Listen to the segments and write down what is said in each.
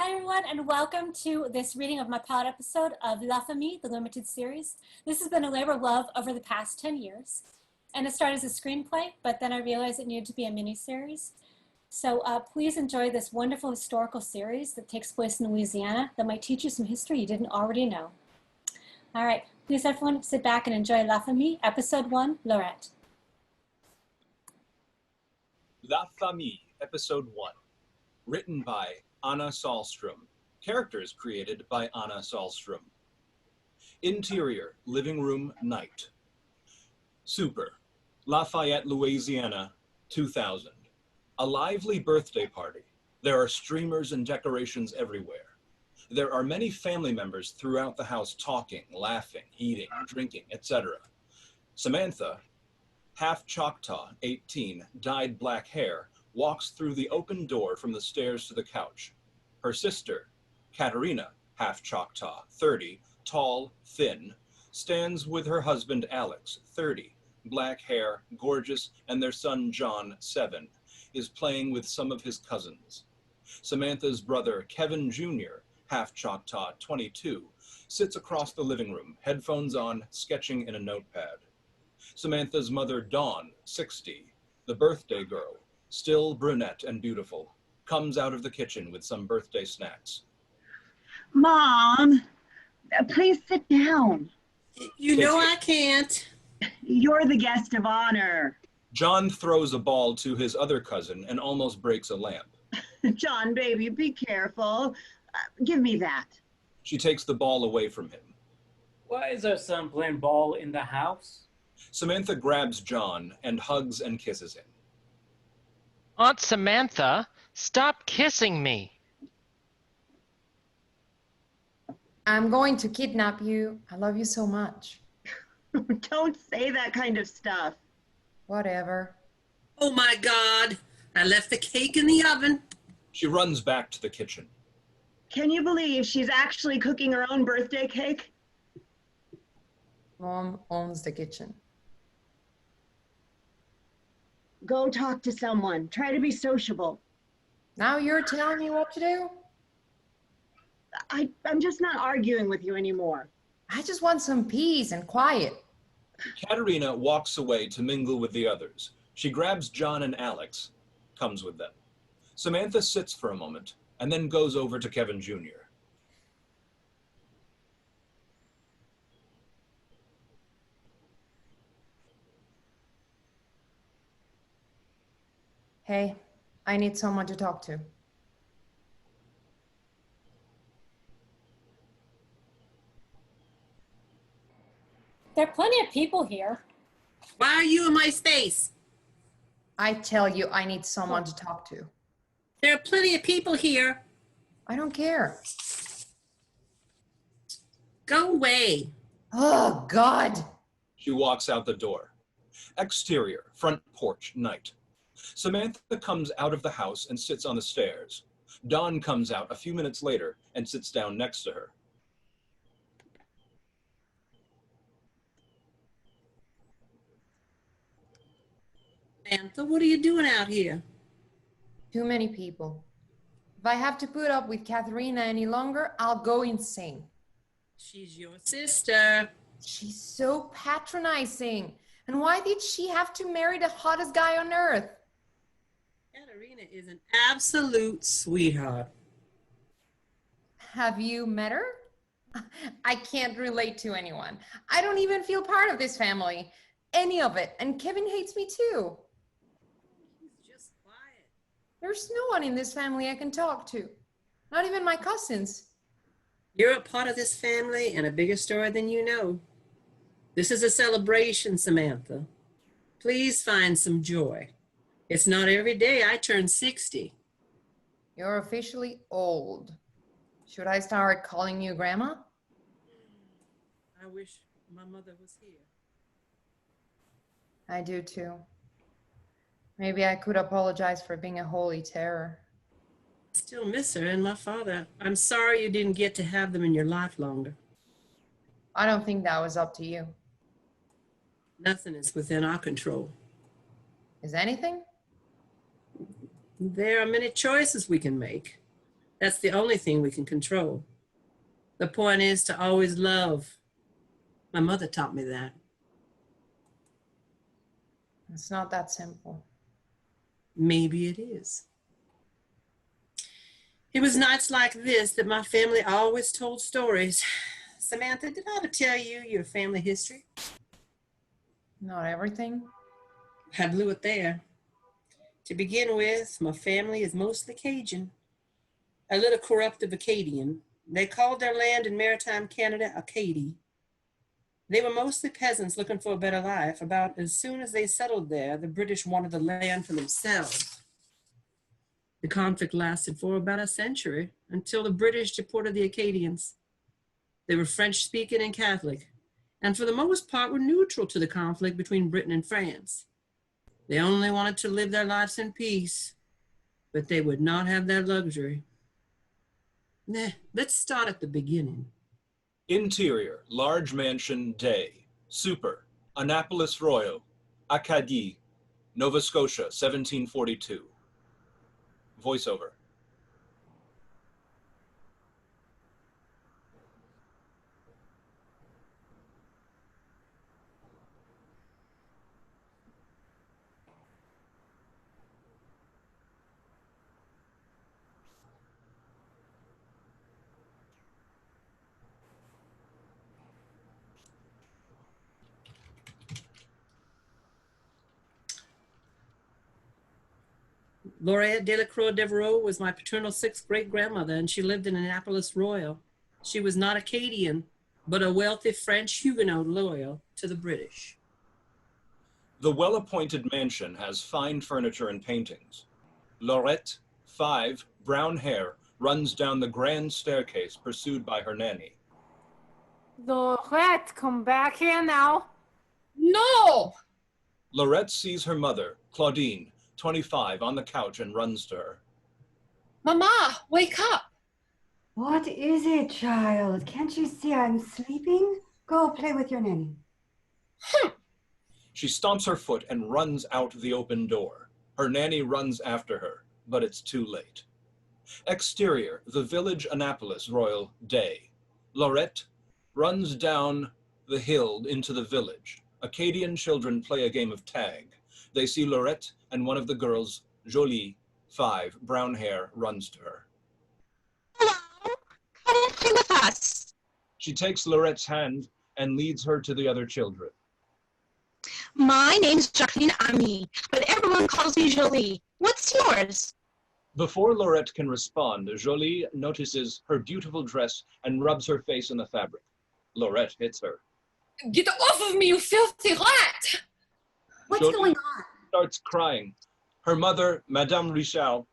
Hi everyone, and welcome to this reading of my pilot episode of La Famille, the limited series. This has been a labor of love over the past 10 years. And it started as a screenplay, but then I realized it needed to be a mini-series. So please enjoy this wonderful historical series that takes place in Louisiana that might teach you some history you didn't already know. All right, please everyone sit back and enjoy La Famille, Episode 1, Laurette. La Famille, Episode 1, written by Anna Sahlstrom. Characters created by Anna Sahlstrom. Interior, living room, night. Super, Lafayette, Louisiana, 2000. A lively birthday party. There are streamers and decorations everywhere. There are many family members throughout the house talking, laughing, eating, drinking, etc. Samantha, half Choctaw, 18, dyed black hair, walks through the open door from the stairs to the couch. Her sister, Katerina, half Choctaw, 30, tall, thin, stands with her husband Alex, 30, black hair, gorgeous, and their son John, 7, is playing with some of his cousins. Samantha's brother, Kevin Jr., half Choctaw, 22, sits across the living room, headphones on, sketching in a notepad. Samantha's mother, Dawn, 60, the birthday girl, still brunette and beautiful, comes out of the kitchen with some birthday snacks. Mom, please sit down. You know I can't. You're the guest of honor. John throws a ball to his other cousin and almost breaks a lamp. John, baby, be careful. Give me that. She takes the ball away from him. Why is our son playing ball in the house? Samantha grabs John and hugs and kisses him. Aunt Samantha, stop kissing me. I'm going to kidnap you. I love you so much. Don't say that kind of stuff. Whatever. Oh my God, I left the cake in the oven. She runs back to the kitchen. Can you believe she's actually cooking her own birthday cake? Mom owns the kitchen. Go talk to someone. Try to be sociable. Now you're telling me what to do? I'm just not arguing with you anymore. I just want some peace and quiet. Katerina walks away to mingle with the others. She grabs John and Alex, comes with them. Samantha sits for a moment and then goes over to Kevin Jr. Hey, I need someone to talk to. There are plenty of people here. Why are you in my space? I tell you, I need someone to talk to. There are plenty of people here. I don't care. Go away. Oh, God. She walks out the door. Exterior, front porch, night. Samantha comes out of the house and sits on the stairs. Dawn comes out a few minutes later and sits down next to her. Samantha, what are you doing out here? Too many people. If I have to put up with Katerina any longer, I'll go insane. She's your sister. She's so patronizing. And why did she have to marry the hottest guy on earth? Katerina is an absolute sweetheart. Have you met her? I can't relate to anyone. I don't even feel part of this family. Any of it. And Kevin hates me too. He's just quiet. There's no one in this family I can talk to. Not even my cousins. You're a part of this family and a bigger story than you know. This is a celebration, Samantha. Please find some joy. It's not every day I turn 60. You're officially old. Should I start calling you Grandma? I wish my mother was here. I do too. Maybe I could apologize for being a holy terror. I still miss her and my father. I'm sorry you didn't get to have them in your life longer. I don't think that was up to you. Nothing is within our control. Is anything? There are many choices we can make. That's the only thing we can control. The point is to always love. My mother taught me that. It's not that simple. Maybe it is. It was nights like this that my family always told stories. Samantha, did I ever tell you your family history? Not everything. I blew it there. To begin with, my family is mostly Cajun, a little corruptive Acadian. They called their land in maritime Canada Acadie. They were mostly peasants looking for a better life. About as soon as they settled there, the British wanted the land for themselves. The conflict lasted for about a century until the British deported the Acadians. They were French-speaking and Catholic, and for the most part were neutral to the conflict between Britain and France. They only wanted to live their lives in peace, but they would not have that luxury. Let's start at the beginning. Interior, large mansion, day. Super, Annapolis Royal, Acadie, Nova Scotia, 1742. Voiceover. Laurette Devereaux was my paternal sixth great-grandmother, and she lived in Annapolis Royal. She was not Acadian, but a wealthy French Huguenot loyal to the British. The well-appointed mansion has fine furniture and paintings. Laurette, 5, brown hair, runs down the grand staircase pursued by her nanny. Laurette, come back here now. No! Laurette sees her mother, Claudine, 25, on the couch and runs to her. Mama, wake up! What is it, child? Can't you see I'm sleeping? Go play with your nanny. She stomps her foot and runs out the open door. Her nanny runs after her, but it's too late. Exterior, the village Annapolis Royal, day. Laurette runs down the hill into the village. Acadian children play a game of tag. They see Laurette and one of the girls, Jolie, 5, brown hair, runs to her. Hello, come and play with us. She takes Laurette's hand and leads her to the other children. My name's Jacqueline Ami, but everyone calls me Jolie. What's yours? Before Laurette can respond, Jolie notices her beautiful dress and rubs her face in the fabric. Laurette hits her. Get off of me, you filthy rat! What's Jolie going on? starts crying. Her mother, Madame Richard,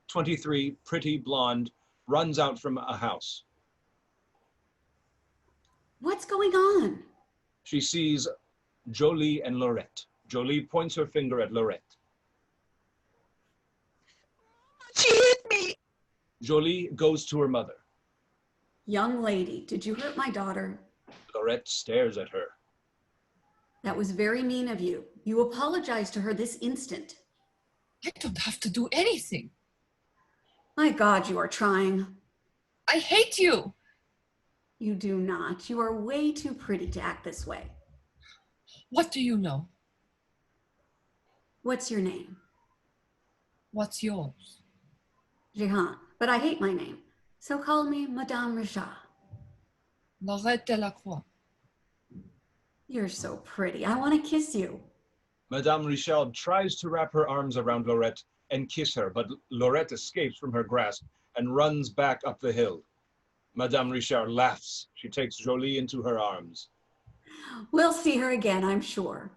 23, pretty blonde, runs out from a house. What's going on? She sees Jolie and Laurette. Jolie points her finger at Laurette. She hit me. Jolie goes to her mother. Young lady, did you hurt my daughter? Laurette stares at her. That was very mean of you. You apologize to her this instant. I don't have to do anything. My God, you are trying. I hate you. You do not. You are way too pretty to act this way. What do you know? What's your name? What's yours? Jehan, but I hate my name. So call me Madame Richard. Laurette Delacroix. You're so pretty. I want to kiss you. Madame Richard tries to wrap her arms around Laurette and kiss her, but Laurette escapes from her grasp and runs back up the hill. Madame Richard laughs. She takes Jolie into her arms. We'll see her again, I'm sure.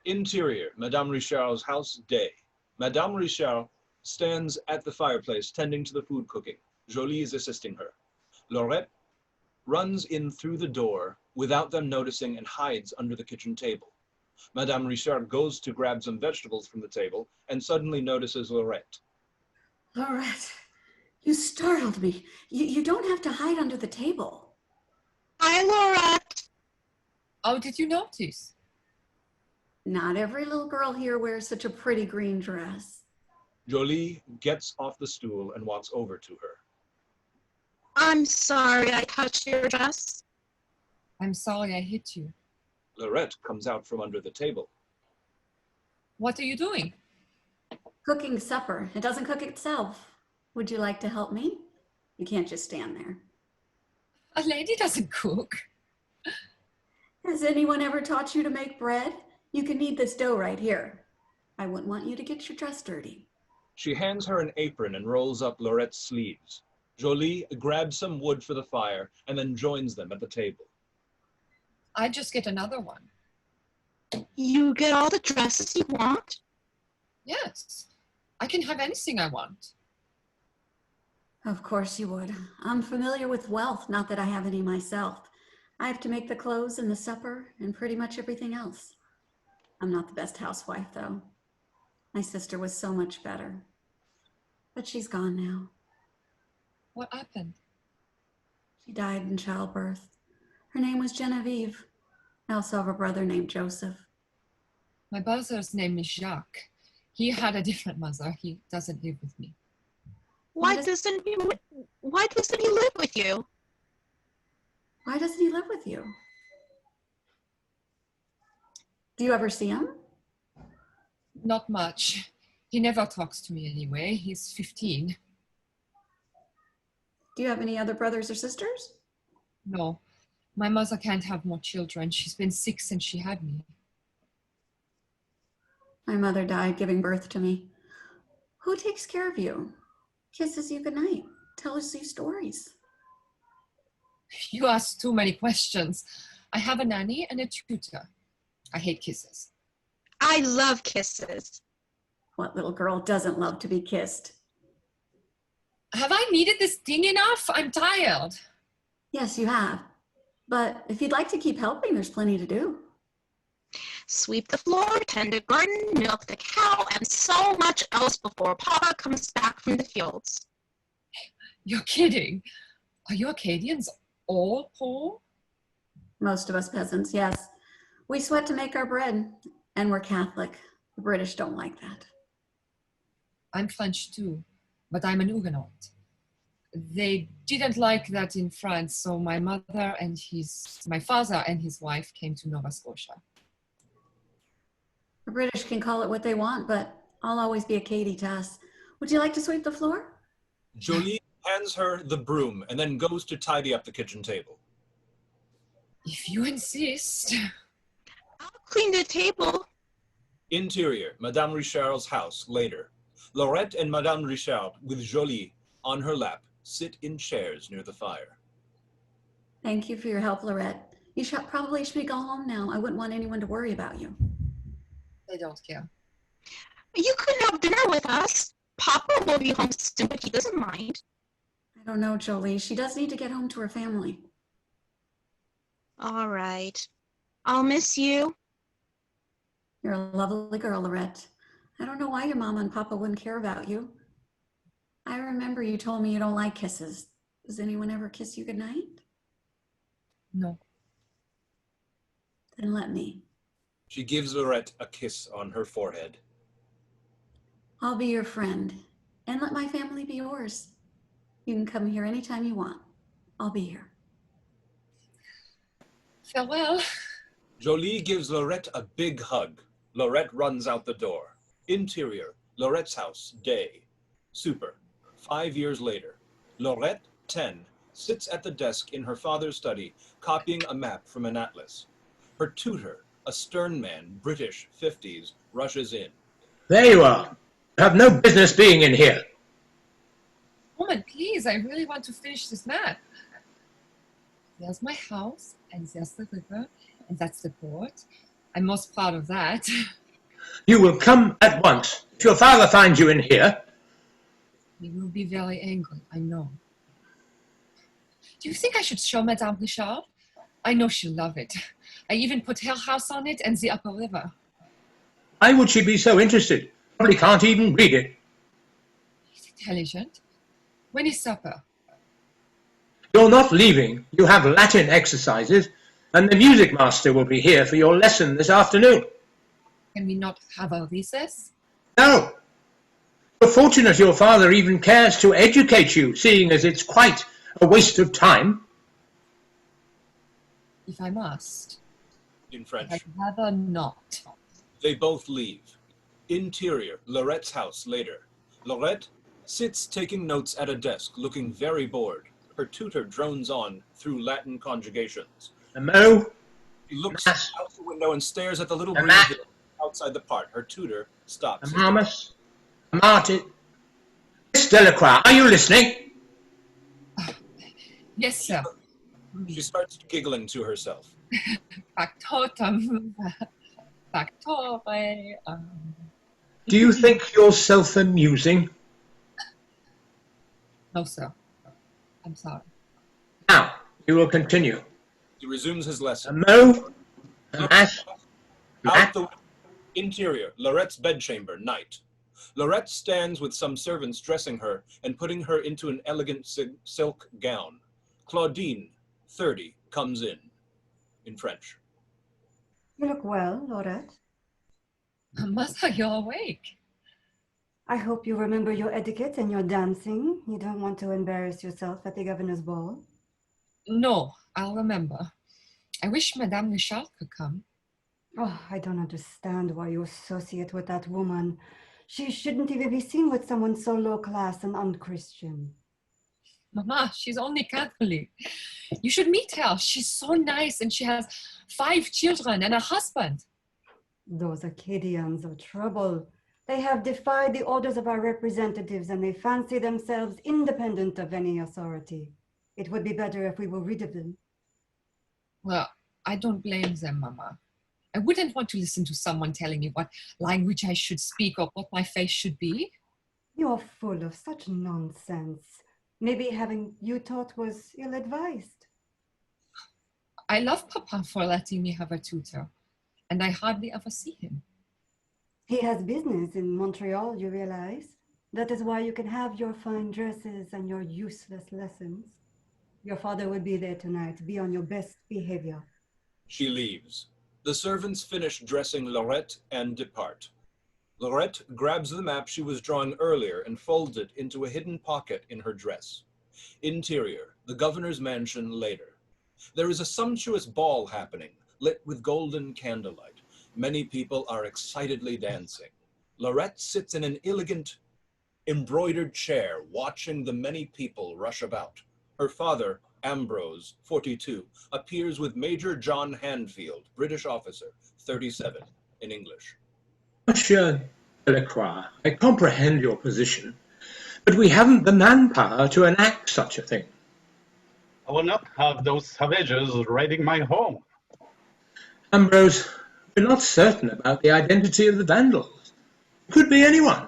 Interior, Madame Richard's house, day. Madame Richard stands at the fireplace tending to the food cooking. Jolie is assisting her. Laurette runs in through the door without them noticing and hides under the kitchen table. Madame Richard goes to grab some vegetables from the table and suddenly notices Laurette. Laurette, you startled me. You don't have to hide under the table. Hi, Laurette. How did you notice? Not every little girl here wears such a pretty green dress. Jolie gets off the stool and walks over to her. I'm sorry I touched your dress. I'm sorry I hit you. Laurette comes out from under the table. What are you doing? Cooking supper. It doesn't cook itself. Would you like to help me? You can't just stand there. A lady doesn't cook. Has anyone ever taught you to make bread? You can knead this dough right here. I wouldn't want you to get your dress dirty. She hands her an apron and rolls up Laurette's sleeves. Jolie grabs some wood for the fire and then joins them at the table. I just get another one. You get all the dresses you want? Yes, I can have anything I want. Of course you would. I'm familiar with wealth, not that I have any myself. I have to make the clothes and the supper and pretty much everything else. I'm not the best housewife, though. My sister was so much better. But she's gone now. What happened? She died in childbirth. Her name was Genevieve. I also have a brother named Joseph. My brother's name is Jacques. He had a different mother. He doesn't live with me. Why doesn't he live with you? Why doesn't he live with you? Do you ever see him? Not much. He never talks to me anyway. He's 15. Do you have any other brothers or sisters? No, my mother can't have more children. She's been sick since she had me. My mother died giving birth to me. Who takes care of you? Kisses you goodnight. Tells you stories. You ask too many questions. I have a nanny and a tutor. I hate kisses. I love kisses. What little girl doesn't love to be kissed? Have I needed this thing enough? I'm tired. Yes, you have. But if you'd like to keep helping, there's plenty to do. Sweep the floor, tend the garden, milk the cow, and so much else before Papa comes back from the fields. You're kidding. Are you Acadians all poor? Most of us peasants, yes. We sweat to make our bread, and we're Catholic. The British don't like that. I'm French too, but I'm an Huguenot. They didn't like that in France, so my father and his wife came to Nova Scotia. The British can call it what they want, but I'll always be a Katie to us. Would you like to sweep the floor? Jolie hands her the broom and then goes to tidy up the kitchen table. If you insist. I'll clean the table. Interior, Madame Richard's house, later. Laurette and Madame Richard, with Jolie on her lap, sit in chairs near the fire. Thank you for your help, Laurette. You probably should go home now. I wouldn't want anyone to worry about you. They don't care. You could have dinner with us. Papa will be home soon, but he doesn't mind. I don't know, Jolie. She does need to get home to her family. All right. I'll miss you. You're a lovely girl, Laurette. I don't know why your mama and papa wouldn't care about you. I remember you told me you don't like kisses. Does anyone ever kiss you goodnight? No. Then let me. She gives Laurette a kiss on her forehead. I'll be your friend, and let my family be yours. You can come here anytime you want. I'll be here. Farewell. Jolie gives Laurette a big hug. Laurette runs out the door. Interior, Laurette's house, day. Super. 5 years later. Laurette, 10, sits at the desk in her father's study, copying a map from an atlas. Her tutor, a stern man, British, 50s, rushes in. There you are. You have no business being in here. Woman, please, I really want to finish this map. There's my house, and there's the river, and that's the port. I'm most proud of that. You will come at once. If your father finds you in here. He will be very angry, I know. Do you think I should show Madame Richard? I know she'll love it. I even put her house on it and the upper river. Why would she be so interested? Probably can't even read it. He's intelligent. When is supper? You're not leaving. You have Latin exercises, and the music master will be here for your lesson this afternoon. Can we not have a recess? No. You're fortunate your father even cares to educate you, seeing as it's quite A waste of time. If I must. In French. I'd rather not. They both leave. Interior, Laurette's house later. Laurette sits taking notes at a desk, looking very bored. Her tutor drones on through Latin conjugations. Mo. She looks Mass. out the window and stares at the little green Mass. hill outside the park. Her tutor stops. Amamus. Martin. Miss Delacroix, are you listening? Yes, sir. She starts giggling to herself. Factotum. Factore. Do you think you're self-amusing? No, sir. I'm sorry. Now, you will continue. He resumes his lesson. Mo. Mass. Out the interior, Laurette's bedchamber, night. Laurette stands with some servants dressing her and putting her into an elegant silk gown. Claudine, 30, comes in French. You look well, Laurette. Mother, you're awake. I hope you remember your etiquette and your dancing. You don't want to embarrass yourself at the governor's ball. No, I'll remember. I wish Madame Richard could come. Oh, I don't understand why you associate with that woman. She shouldn't even be seen with someone so low class and unchristian. Mama, she's only Catholic. You should meet her. She's so nice and she has 5 children and a husband. Those Acadians are trouble. They have defied the orders of our representatives and they fancy themselves independent of any authority. It would be better if we were rid of them. Well, I don't blame them, Mama. I wouldn't want to listen to someone telling me what language I should speak or what my face should be. You're full of such nonsense. Maybe having you taught was ill-advised. I love Papa for letting me have a tutor, and I hardly ever see him. He has business in Montreal, you realize? That is why you can have your fine dresses and your useless lessons. Your father will be there tonight. Be on your best behavior. She leaves. The servants finish dressing Laurette and depart. Laurette grabs the map she was drawing earlier and folds it into a hidden pocket in her dress. Interior, the governor's mansion later. There is a sumptuous ball happening, lit with golden candlelight. Many people are excitedly dancing. Laurette sits in an elegant, embroidered chair, watching the many people rush about. Her father, Ambrose, 42, appears with Major John Handfield, British officer, 37, in English. Monsieur Delacroix, I comprehend your position, but we haven't the manpower to enact such a thing. I will not have those savages raiding my home. Ambrose, we're not certain about the identity of the vandals. It could be anyone.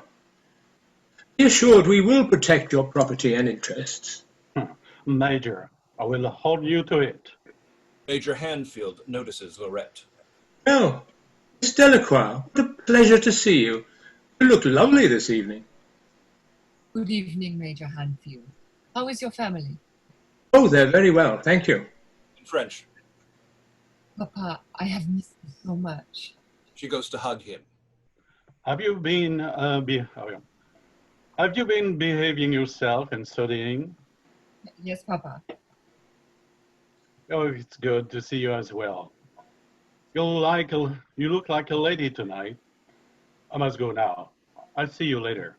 Be assured we will protect your property and interests. Major, I will hold you to it. Major Handfield notices Laurette. Oh, Miss Delacroix, what a pleasure to see you. You look lovely this evening. Good evening, Major Handfield. How is your family? Oh, they're very well, thank you. In French. Papa, I have missed you so much. She goes to hug him. Have you been behaving yourself and studying? Yes, Papa. Oh, it's good to see you as well. You look like a lady tonight. I must go now. I'll see you later.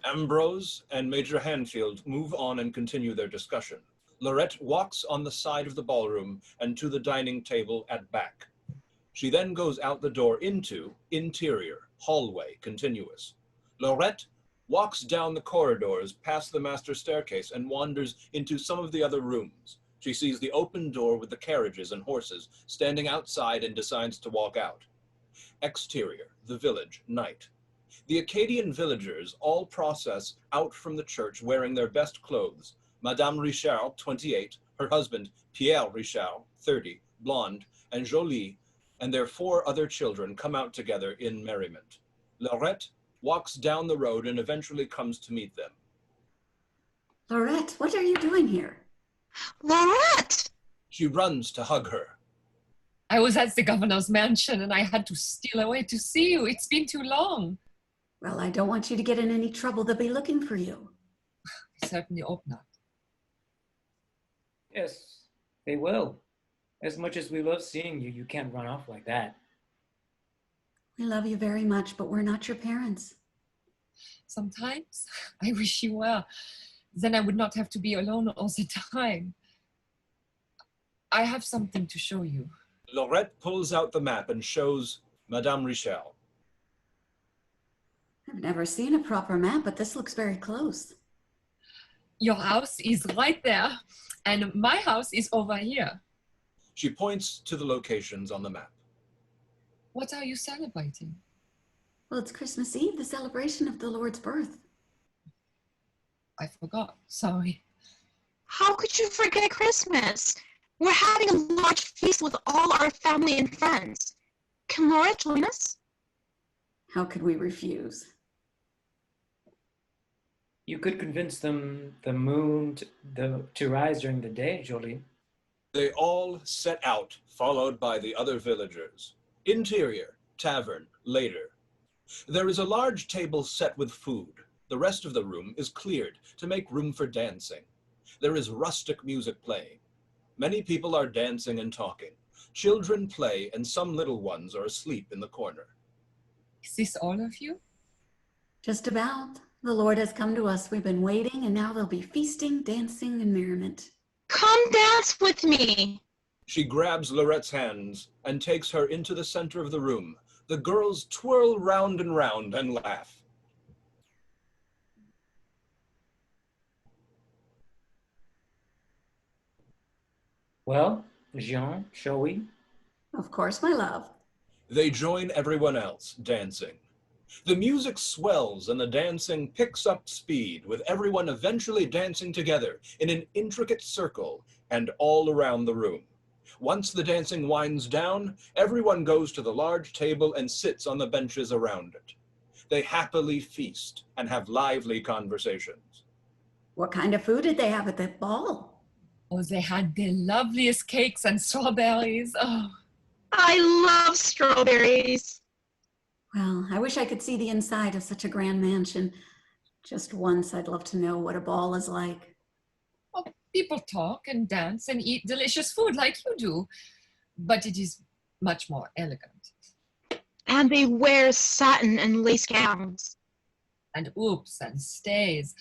Ambrose and Major Handfield move on and continue their discussion. Laurette walks on the side of the ballroom and to the dining table at back. She then goes out the door into interior, hallway, continuous. Laurette walks down the corridors past the master staircase and wanders into some of the other rooms. She sees the open door with the carriages and horses standing outside and decides to walk out. Exterior, the village, night. The Acadian villagers all process out from the church wearing their best clothes. Madame Richard, 28, her husband, Pierre Richard, 30, blonde, and Jolie, and their 4 other children come out together in merriment. Laurette walks down the road and eventually comes to meet them. Laurette, what are you doing here? Laurette! She runs to hug her. I was at the governor's mansion and I had to steal away to see you. It's been too long. Well, I don't want you to get in any trouble. They'll be looking for you. I certainly hope not. Yes, they will. As much as we love seeing you, you can't run off like that. We love you very much, but we're not your parents. Sometimes I wish you were. Then I would not have to be alone all the time. I have something to show you. Laurette pulls out the map and shows Madame Richel. I've never seen a proper map, but this looks very close. Your house is right there, and my house is over here. She points to the locations on the map. What are you celebrating? Well, it's Christmas Eve, the celebration of the Lord's birth. I forgot. Sorry. How could you forget Christmas? We're having a large feast with all our family and friends. Can Laura join us? How could we refuse? You could convince them the moon to rise during the day, Jolie. They all set out, followed by the other villagers. Interior, tavern, later. There is a large table set with food. The rest of the room is cleared to make room for dancing. There is rustic music playing. Many people are dancing and talking. Children play, and some little ones are asleep in the corner. Is this all of you? Just about. The Lord has come to us. We've been waiting, and now there'll be feasting, dancing, and merriment. Come dance with me. She grabs Laurette's hands and takes her into the center of the room. The girls twirl round and laugh. Well, Jean, shall we? Of course, my love. They join everyone else dancing. The music swells and the dancing picks up speed, with everyone eventually dancing together in an intricate circle and all around the room. Once the dancing winds down, everyone goes to the large table and sits on the benches around it. They happily feast and have lively conversations. What kind of food did they have at the ball? Oh, they had the loveliest cakes and strawberries. Oh. I love strawberries. Well, I wish I could see the inside of such a grand mansion. Just once, I'd love to know what a ball is like. Oh, people talk and dance and eat delicious food like you do, but it is much more elegant. And they wear satin and lace gowns. And oops and stays.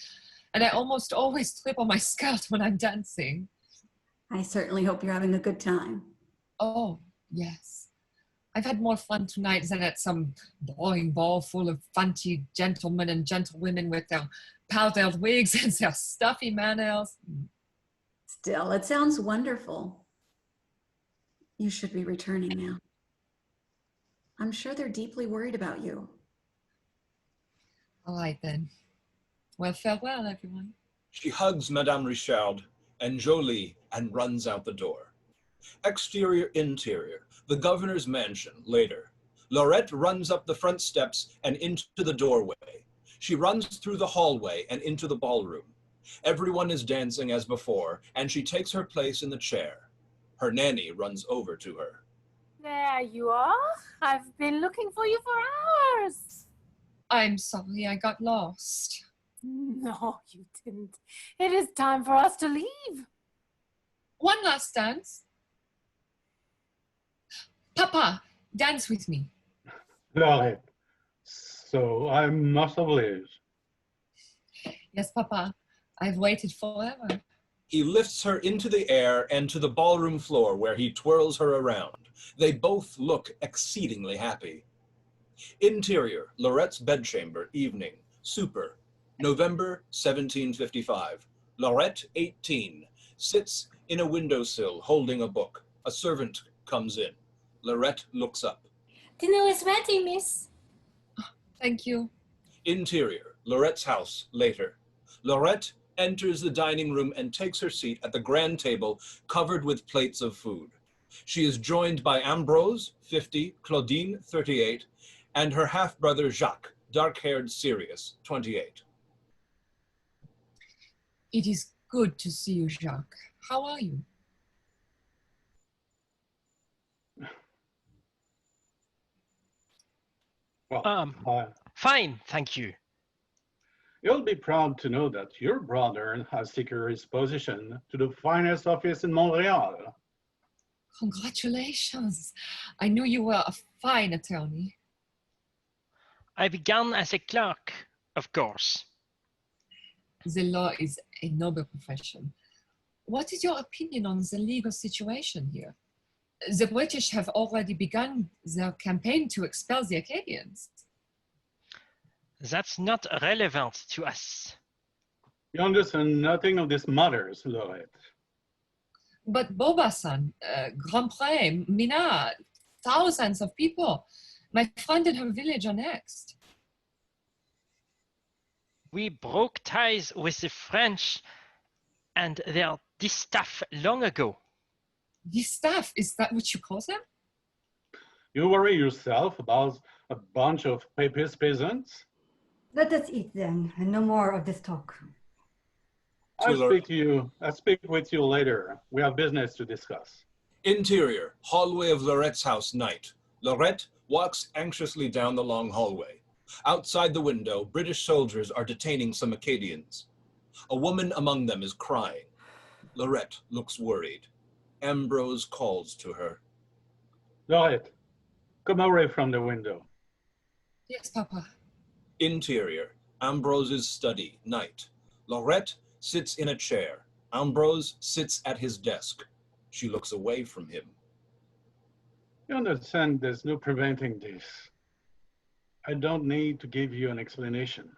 And I almost always trip on my skirt when I'm dancing. I certainly hope you're having a good time. Oh, yes. I've had more fun tonight than at some boring ball full of fancy gentlemen and gentlewomen with their powdered wigs and their stuffy manners. Still, it sounds wonderful. You should be returning now. I'm sure they're deeply worried about you. All right, then. Well, farewell, everyone. She hugs Madame Richard and Jolie and runs out the door. Exterior, interior, the governor's mansion, later. Laurette runs up the front steps and into the doorway. She runs through the hallway and into the ballroom. Everyone is dancing as before, and she takes her place in the chair. Her nanny runs over to her. There you are. I've been looking for you for hours. I'm sorry I got lost. No, you didn't. It is time for us to leave. One last dance. Papa, dance with me. Laurette, so I must have lived. Yes, Papa, I've waited forever. He lifts her into the air and to the ballroom floor where he twirls her around. They both look exceedingly happy. Interior, Laurette's bedchamber, evening, super, November 1755. Laurette, 18, sits in a windowsill holding a book. A servant comes in. Laurette looks up. Dinner is ready, miss. Thank you. Interior, Laurette's house, later. Laurette enters the dining room and takes her seat at the grand table covered with plates of food. She is joined by Ambrose, 50, Claudine, 38, and her half-brother Jacques, dark-haired Sirius, 28. It is good to see you, Jacques. How are you? Well, Fine, thank you. You'll be proud to know that your brother has secured his position to the finest office in Montreal. Congratulations. I knew you were a fine attorney. I began as a clerk, of course. The law is a noble profession. What is your opinion on the legal situation here? The British have already begun their campaign to expel the Acadians. That's not relevant to us. You understand nothing of these matters, Laurette. But Beaubassin, Grandpré, Mina, thousands of people. My friend in her village are next. We broke ties with the French and their distaff long ago. Distaff, is that what you call them? You worry yourself about a bunch of papist peasants? Let us eat then, and no more of this talk. I'll speak with you later. We have business to discuss. Interior, hallway of Laurette's house, night. Laurette walks anxiously down the long hallway. Outside the window, British soldiers are detaining some Acadians. A woman among them is crying. Laurette looks worried. Ambrose calls to her. Laurette, come away from the window. Yes, Papa. Interior, Ambrose's study, night. Laurette sits in a chair. Ambrose sits at his desk. She looks away from him. You understand there's no preventing this. I don't need to give you an explanation.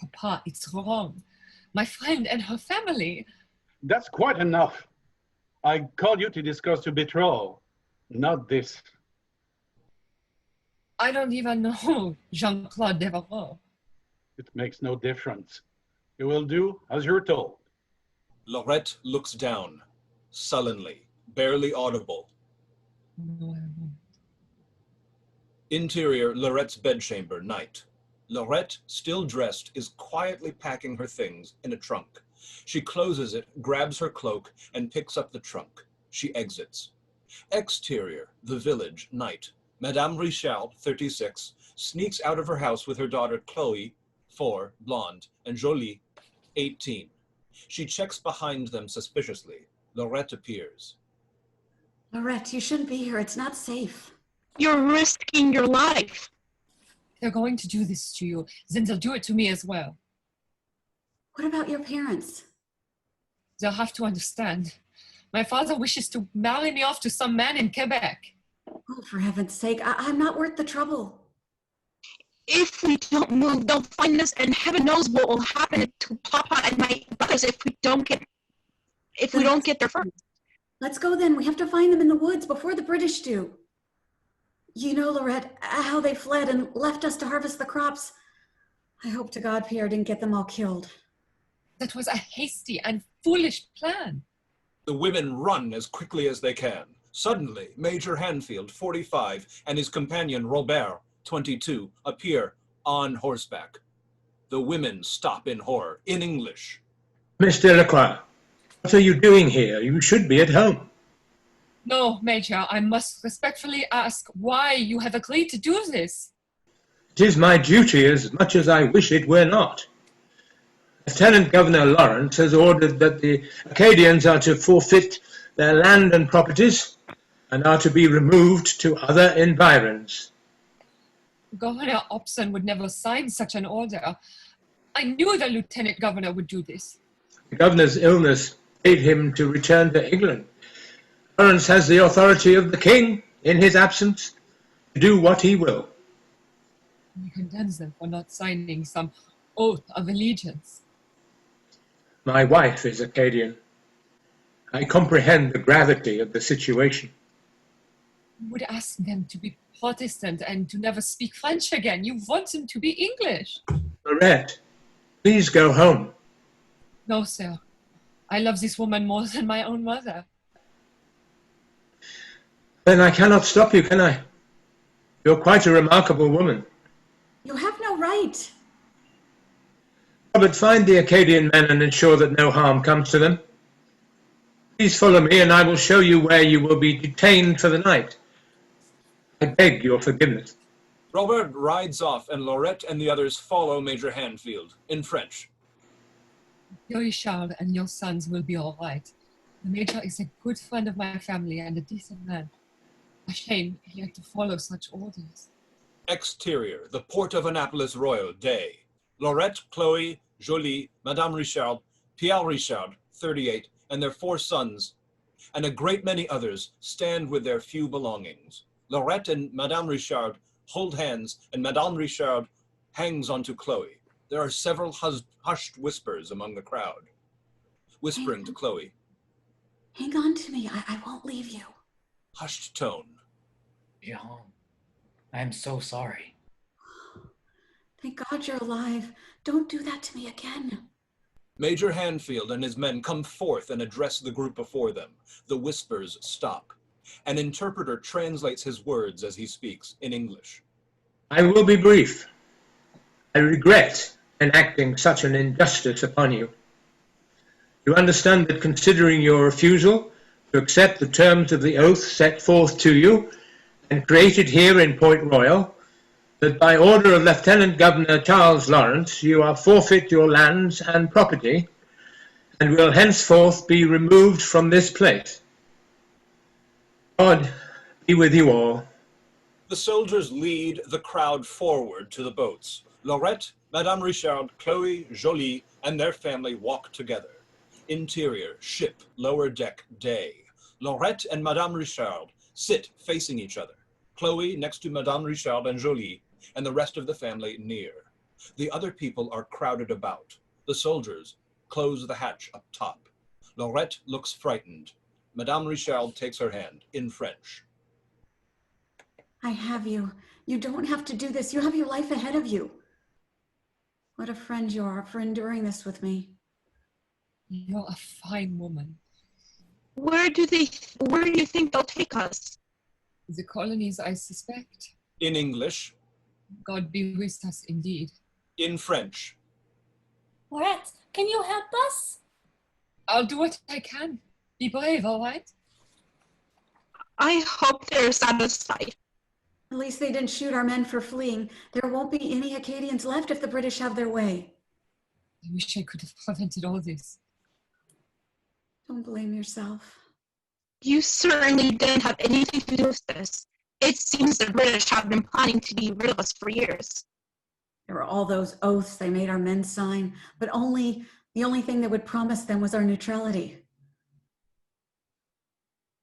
Papa, it's wrong. My friend and her family. That's quite enough. I called you to discuss your betrothal, not this. I don't even know Jean-Claude Devereaux. It makes no difference. You will do as you're told. Laurette looks down, sullenly, barely audible. No, I won't. Interior, Laurette's bedchamber, night. Laurette, still dressed, is quietly packing her things in a trunk. She closes it, grabs her cloak, and picks up the trunk. She exits. Exterior, the village, night. Madame Richard, 36, sneaks out of her house with her daughter Chloe, 4, blonde, and Jolie, 18. She checks behind them suspiciously. Laurette appears. Laurette, you shouldn't be here. It's not safe. You're risking your life. They're going to do this to you. Then they'll do it to me as well. What about your parents? They'll have to understand. My father wishes to marry me off to some man in Quebec. Oh, for heaven's sake, I'm not worth the trouble. If we don't move, they'll find us, and heaven knows what will happen to Papa and my brothers if we don't get there first. Let's go then. We have to find them in the woods before the British do. You know, Laurette, how they fled and left us to harvest the crops. I hope to God Pierre didn't get them all killed. That was a hasty and foolish plan. The women run as quickly as they can. Suddenly, Major Hanfield, 45, and his companion Robert, 22, appear on horseback. The women stop in horror, in English. Miss Delacroix, what are you doing here? You should be at home. No, Major, I must respectfully ask why you have agreed to do this. It is my duty as much as I wish it were not. Lieutenant Governor Laurent has ordered that the Acadians are to forfeit their land and properties and are to be removed to other environs. Governor Opson would never sign such an order. I knew the Lieutenant Governor would do this. The governor's illness bade him to return to England. Lawrence has the authority of the king, in his absence, to do what he will. He condemns them for not signing some oath of allegiance. My wife is Acadian. I comprehend the gravity of the situation. You would ask them to be Protestant and to never speak French again. You want them to be English. Laurette, please go home. No, sir. I love this woman more than my own mother. Then I cannot stop you, can I? You're quite a remarkable woman. You have no right. Robert, find the Acadian men and ensure that no harm comes to them. Please follow me and I will show you where you will be detained for the night. I beg your forgiveness. Robert rides off and Laurette and the others follow Major Handfield in French. Your Richard and your sons will be all right. The Major is a good friend of my family and a decent man. A shame he had to follow such orders. Exterior, the port of Annapolis Royal, day. Laurette, Chloe, Jolie, Madame Richard, Pierre Richard, 38, and their 4 sons, and a great many others stand with their few belongings. Laurette and Madame Richard hold hands, and Madame Richard hangs onto Chloe. There are several hushed whispers among the crowd. Whispering to Chloe. Hang on to me. I won't leave you. Hushed tone. Jean, I'm so sorry. Thank God you're alive. Don't do that to me again. Major Handfield and his men come forth and address the group before them. The whispers stop. An interpreter translates his words as he speaks in English. I will be brief. I regret enacting such an injustice upon you. You understand that considering your refusal to accept the terms of the oath set forth to you and created here in Point Royal, that by order of Lieutenant Governor Charles Lawrence, you are forfeit your lands and property and will henceforth be removed from this place. God be with you all. The soldiers lead the crowd forward to the boats. Laurette, Madame Richard, Chloe, Jolie, and their family walk together. Interior, ship, lower deck, day. Laurette and Madame Richard sit facing each other. Chloe next to Madame Richard and Jolie, and the rest of the family near. The other people are crowded about. The soldiers close the hatch up top. Laurette looks frightened. Madame Richard takes her hand in French. I have you. You don't have to do this. You have your life ahead of you. What a friend you are for enduring this with me. You're a fine woman. Where do you think they'll take us? The colonies, I suspect. In English. God be with us indeed. In French. Laurette, can you help us? I'll do what I can. Be brave, all right? I hope they're satisfied. At least they didn't shoot our men for fleeing. There won't be any Acadians left if the British have their way. I wish I could have prevented all this. Don't blame yourself. You certainly didn't have anything to do with this. It seems the British have been planning to be rid of us for years. There were all those oaths they made our men sign, but the only thing they would promise them was our neutrality.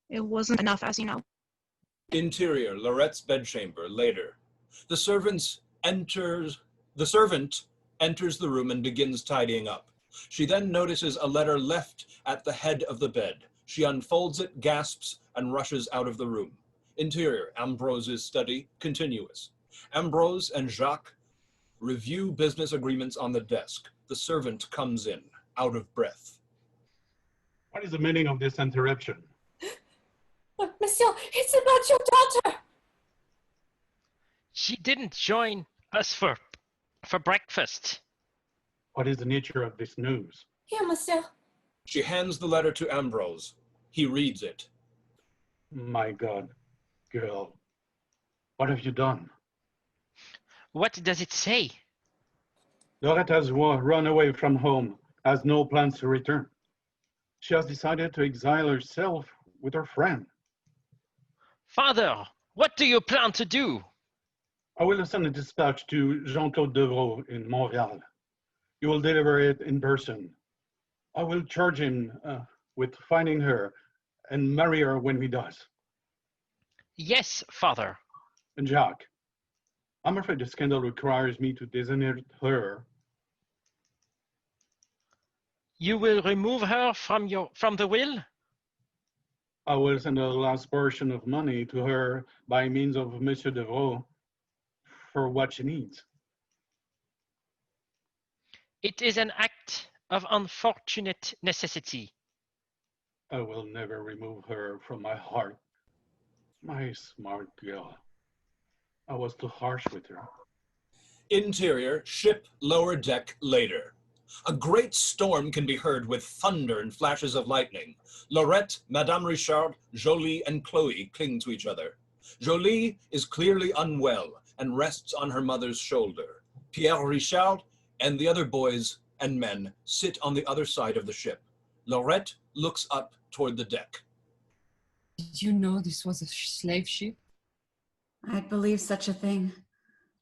It wasn't enough, as you know. Interior, Laurette's bedchamber, later. The servant enters the room and begins tidying up. She then notices a letter left at the head of the bed. She unfolds it, gasps, and rushes out of the room. Interior, Ambrose's study, continuous. Ambrose and Jacques review business agreements on the desk. The servant comes in, out of breath. What is the meaning of this interruption? Monsieur, it's about your daughter. She didn't join us for breakfast. What is the nature of this news? Here, monsieur. She hands the letter to Ambrose. He reads it. My God, girl, what have you done? What does it say? Laurette has run away from home, has no plans to return. She has decided to exile herself with her friend. Father, what do you plan to do? I will send a dispatch to Jean-Claude Devereaux in Montreal. He will deliver it in person. I will charge him with finding her and marry her when he does. Yes, father. And Jacques, I'm afraid the scandal requires me to designate her. You will remove her from the will? I will send the last portion of money to her by means of Monsieur Devereaux for what she needs. It is an act of unfortunate necessity. I will never remove her from my heart. My smart girl. I was too harsh with her. Interior, ship, lower deck, later. A great storm can be heard with thunder and flashes of lightning. Laurette, Madame Richard, Jolie, and Chloe cling to each other. Jolie is clearly unwell, and rests on her mother's shoulder. Pierre Richard and the other boys and men sit on the other side of the ship. Laurette looks up toward the deck. Did you know this was a slave ship? I'd believe such a thing.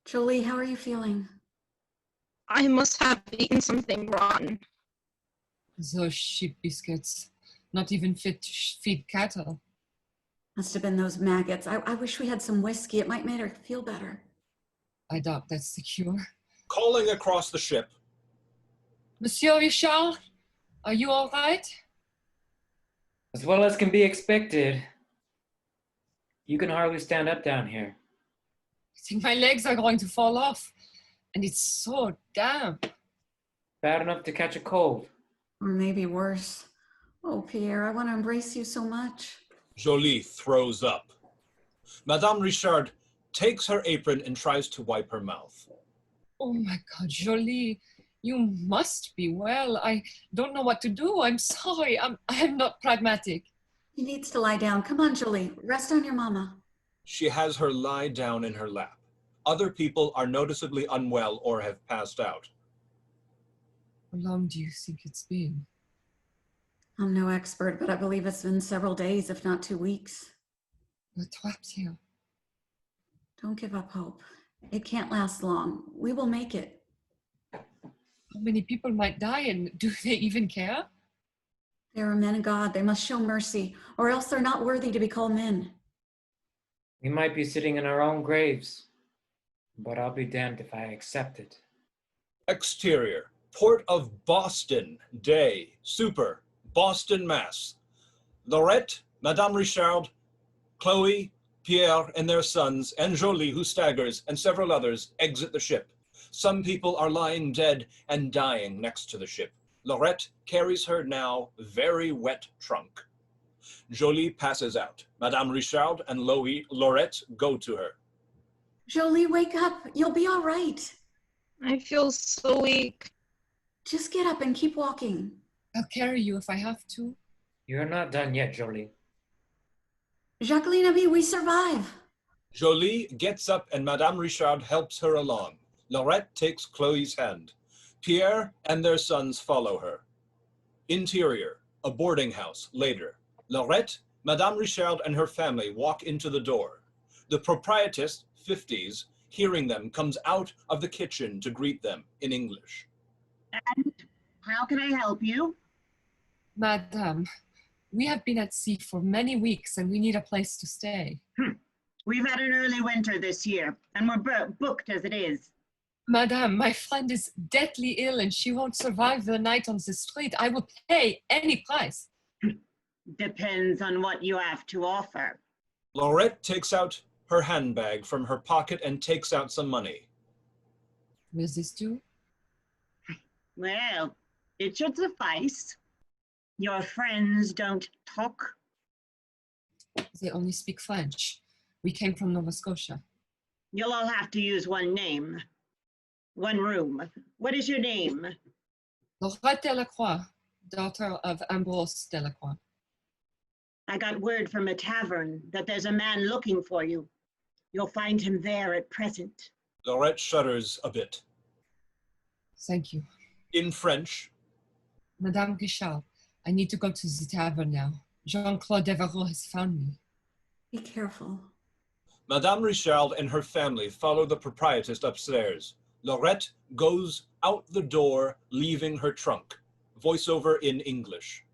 Jolie, how are you feeling? I must have eaten something rotten. Those sheep biscuits, not even fit to feed cattle. Must have been those maggots. I wish we had some whiskey. It might make her feel better. I doubt that's the cure. Calling across the ship. Monsieur Richard, are you all right? As well as can be expected. You can hardly stand up down here. I think my legs are going to fall off. And it's so damp. Bad enough to catch a cold. Or maybe worse. Oh, Pierre, I want to embrace you so much. Jolie throws up. Madame Richard takes her apron and tries to wipe her mouth. Oh my God, Jolie, you must be well. I don't know what to do. I'm sorry. I'm not pragmatic. He needs to lie down. Come on, Jolie. Rest on your mama. She has her lie down in her lap. Other people are noticeably unwell or have passed out. How long do you think it's been? I'm no expert, but I believe it's been several days, if not 2 weeks. We're trapped here. Don't give up hope. It can't last long. We will make it. How many people might die, and do they even care? They are men of God. They must show mercy, or else they're not worthy to be called men. We might be sitting in our own graves, but I'll be damned if I accept it. Exterior, Port of Boston, day, super, Boston, Mass. Laurette, Madame Richard, Chloe, Pierre and their sons, and Jolie, who staggers, and several others exit the ship. Some people are lying dead and dying next to the ship. Laurette carries her now very wet trunk. Jolie passes out. Madame Richard and Laurette go to her. Jolie, wake up. You'll be all right. I feel so weak. Just get up and keep walking. I'll carry you if I have to. You're not done yet, Jolie. Jacqueline and me, we survive. Jolie gets up and Madame Richard helps her along. Laurette takes Chloe's hand. Pierre and their sons follow her. Interior, a boarding house, later. Laurette, Madame Richard and her family walk into the door. The proprietress, 50s, hearing them, comes out of the kitchen to greet them in English. And how can I help you? Madame, we have been at sea for many weeks and we need a place to stay. We've had an early winter this year, and we're booked as it is. Madame, my friend is deathly ill and she won't survive the night on the street. I will pay any price. Depends on what you have to offer. Laurette takes out her handbag from her pocket and takes out some money. Will this do? Well, it should suffice. Your friends don't talk? They only speak French. We came from Nova Scotia. You'll all have to use one name. One room. What is your name? Laurette Delacroix, daughter of Ambrose Delacroix. I got word from a tavern that there's a man looking for you. You'll find him there at present. Laurette shudders a bit. Thank you. In French. Madame Richard, I need to go to the tavern now. Jean-Claude Devereaux has found me. Be careful. Madame Richard and her family follow the proprietress upstairs. Laurette goes out the door, leaving her trunk. Voiceover in English.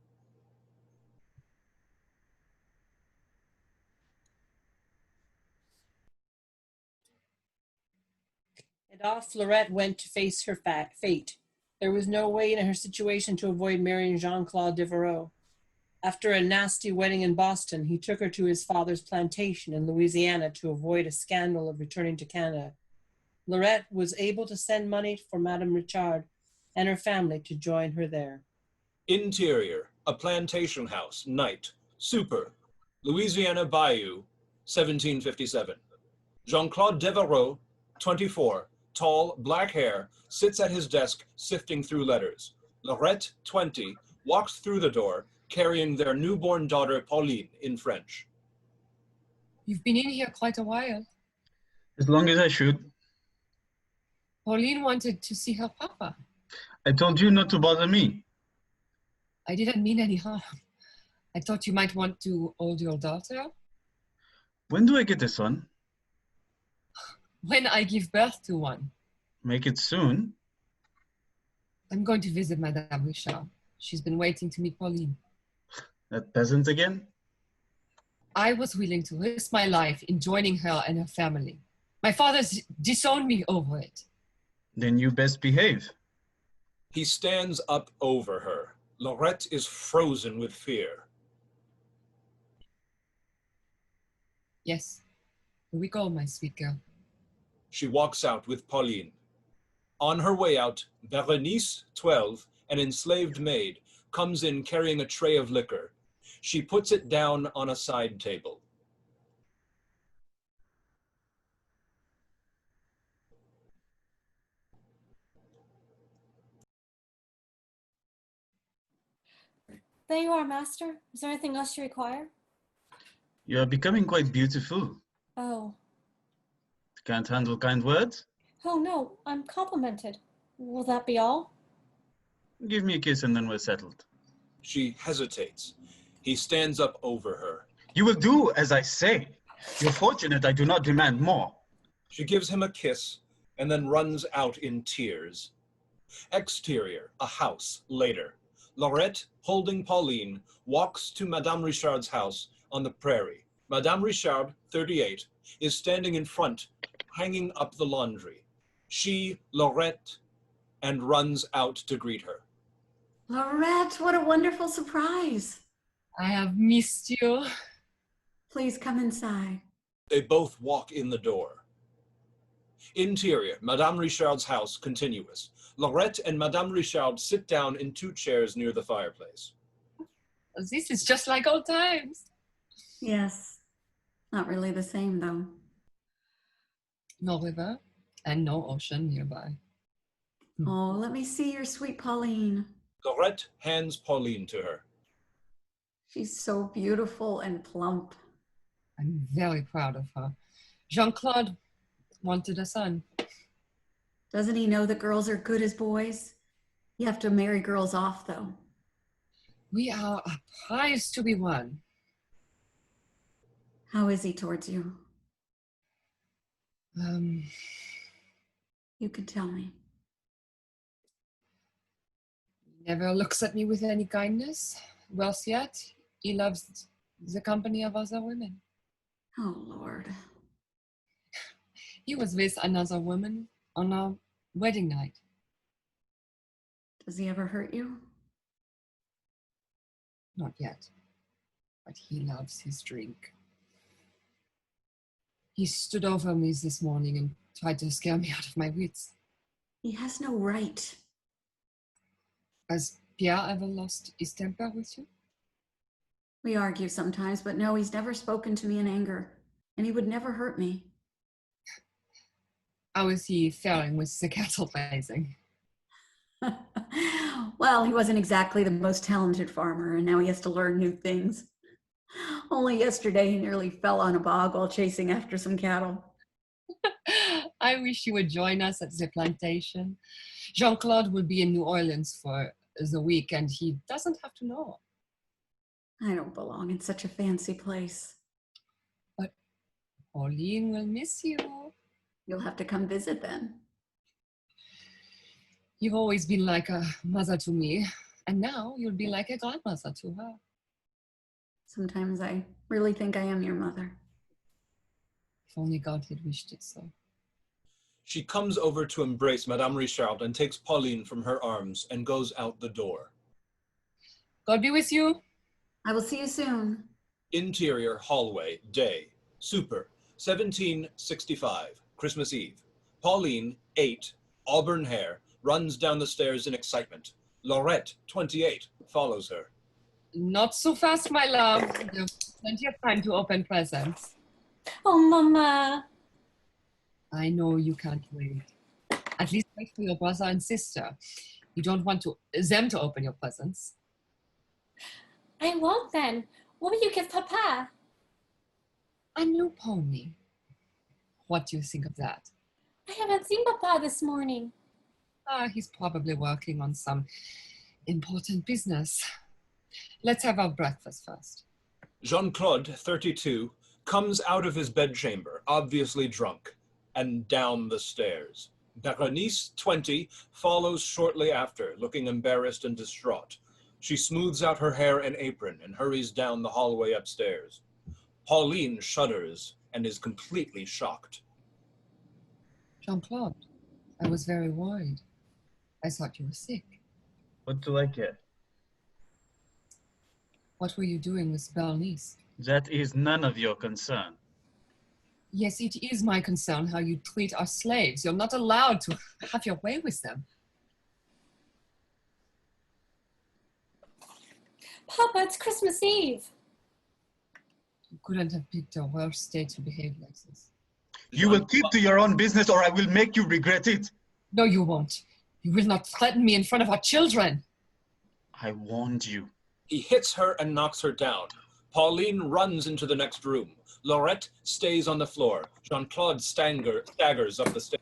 And off Laurette went to face her fate. There was no way in her situation to avoid marrying Jean-Claude Devereaux. After a nasty wedding in Boston, he took her to his father's plantation in Louisiana to avoid a scandal of returning to Canada. Laurette was able to send money for Madame Richard and her family to join her there. Interior, a plantation house, night, super, Louisiana Bayou, 1757. Jean-Claude Devereaux, 24, tall, black hair, sits at his desk sifting through letters. Laurette, 20, walks through the door, carrying their newborn daughter Pauline in French. You've been in here quite a while. As long as I should. Pauline wanted to see her papa. I told you not to bother me. I didn't mean any harm. I thought you might want to hold your daughter. When do I get a son? When I give birth to one. Make it soon. I'm going to visit Madame Richard. She's been waiting to meet Pauline. That peasant again? I was willing to risk my life in joining her and her family. My father's disowned me over it. Then you best behave. He stands up over her. Laurette is frozen with fear. Yes. Here we go, my sweet girl. She walks out with Pauline. On her way out, Berenice, 12, an enslaved maid, comes in carrying a tray of liquor. She puts it down on a side table. There you are, master. Is there anything else you require? You are becoming quite beautiful. Oh. Can't handle kind words? Oh no, I'm complimented. Will that be all? Give me a kiss and then we're settled. She hesitates. He stands up over her. You will do as I say. You're fortunate I do not demand more. She gives him a kiss and then runs out in tears. Exterior, a house, later. Laurette, holding Pauline, walks to Madame Richard's house on the prairie. Madame Richard, 38, is standing in front, hanging up the laundry. She, Laurette, and runs out to greet her. Laurette, what a wonderful surprise. I have missed you. Please come inside. They both walk in the door. Interior, Madame Richard's house, continuous. Laurette and Madame Richard sit down in 2 chairs near the fireplace. This is just like old times. Yes. Not really the same, though. No river and no ocean nearby. Oh, let me see your sweet Pauline. Laurette hands Pauline to her. She's so beautiful and plump. I'm very proud of her. Jean-Claude wanted a son. Doesn't he know that girls are good as boys? You have to marry girls off, though. We are a prize to be won. How is he towards you? You could tell me. He never looks at me with any kindness. Worse yet, he loves the company of other women. Oh, Lord. He was with another woman on our wedding night. Does he ever hurt you? Not yet, but he loves his drink. He stood over me this morning and tried to scare me out of my wits. He has no right. Has Pierre ever lost his temper with you? We argue sometimes, but no, he's never spoken to me in anger, and he would never hurt me. How is he faring with the cattle raising? Well, he wasn't exactly the most talented farmer, and now he has to learn new things. Only yesterday, he nearly fell on a bog while chasing after some cattle. I wish you would join us at the plantation. Jean-Claude will be in New Orleans for the week, and he doesn't have to know. I don't belong in such a fancy place. But Pauline will miss you. You'll have to come visit then. You've always been like a mother to me, and now you'll be like a grandmother to her. Sometimes I really think I am your mother. If only God had wished it so. She comes over to embrace Madame Richard and takes Pauline from her arms and goes out the door. God be with you. I will see you soon. Interior hallway, day, super, 1765, Christmas Eve. Pauline, 8, auburn hair, runs down the stairs in excitement. Laurette, 28, follows her. Not so fast, my love. There's plenty of time to open presents. Oh, Mama. I know you can't wait. At least wait for your brother and sister. You don't want them to open your presents. I won't then. What will you give Papa? A new pony. What do you think of that? I haven't seen Papa this morning. He's probably working on some important business. Let's have our breakfast first. Jean-Claude, 32, comes out of his bedchamber, obviously drunk, and down the stairs. Berenice, 20, follows shortly after, looking embarrassed and distraught. She smooths out her hair and apron and hurries down the hallway upstairs. Pauline shudders and is completely shocked. Jean-Claude, I was very worried. I thought you were sick. What do I care? What were you doing with Bernice? That is none of your concern. Yes, it is my concern how you treat our slaves. You're not allowed to have your way with them. Papa, it's Christmas Eve. You couldn't have picked a worse day to behave like this. You will keep to your own business or I will make you regret it. No, you won't. You will not threaten me in front of our children. I warned you. He hits her and knocks her down. Pauline runs into the next room. Laurette stays on the floor. Jean-Claude staggers up the stairs.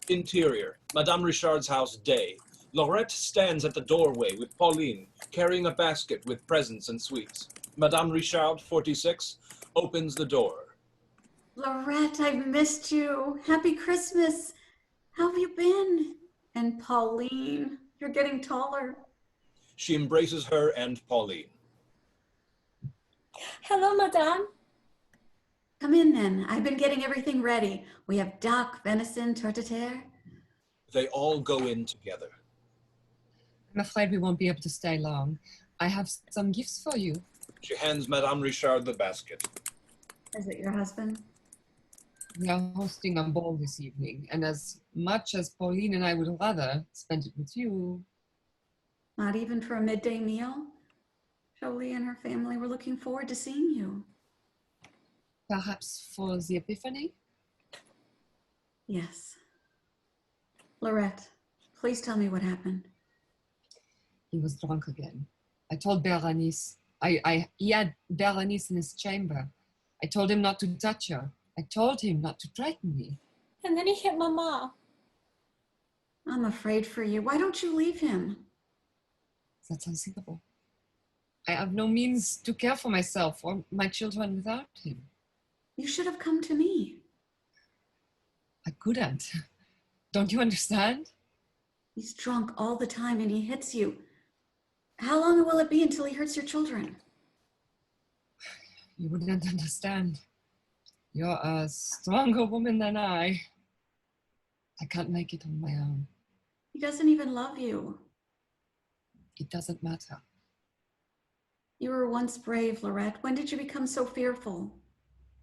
Interior, Madame Richard's house, day. Laurette stands at the doorway with Pauline, carrying a basket with presents and sweets. Madame Richard, 46, opens the door. Laurette, I've missed you. Happy Christmas. How have you been? And Pauline, you're getting taller. She embraces her and Pauline. Hello, Madame. Come in then. I've been getting everything ready. We have duck, venison, tarte-a-terre. They all go in together. I'm afraid we won't be able to stay long. I have some gifts for you. She hands Madame Richard the basket. Is it your husband? We are hosting a ball this evening, and as much as Pauline and I would rather spend it with you. Not even for a midday meal? Jolie and her family were looking forward to seeing you. Perhaps for the Epiphany? Yes. Laurette, please tell me what happened. He was drunk again. I told Berenice. He had Berenice in his chamber. I told him not to touch her. I told him not to threaten me. And then he hit Mama. I'm afraid for you. Why don't you leave him? That's unthinkable. I have no means to care for myself or my children without him. You should have come to me. I couldn't. Don't you understand? He's drunk all the time and he hits you. How long will it be until he hurts your children? You wouldn't understand. You're a stronger woman than I. I can't make it on my own. He doesn't even love you. It doesn't matter. You were once brave, Laurette. When did you become so fearful?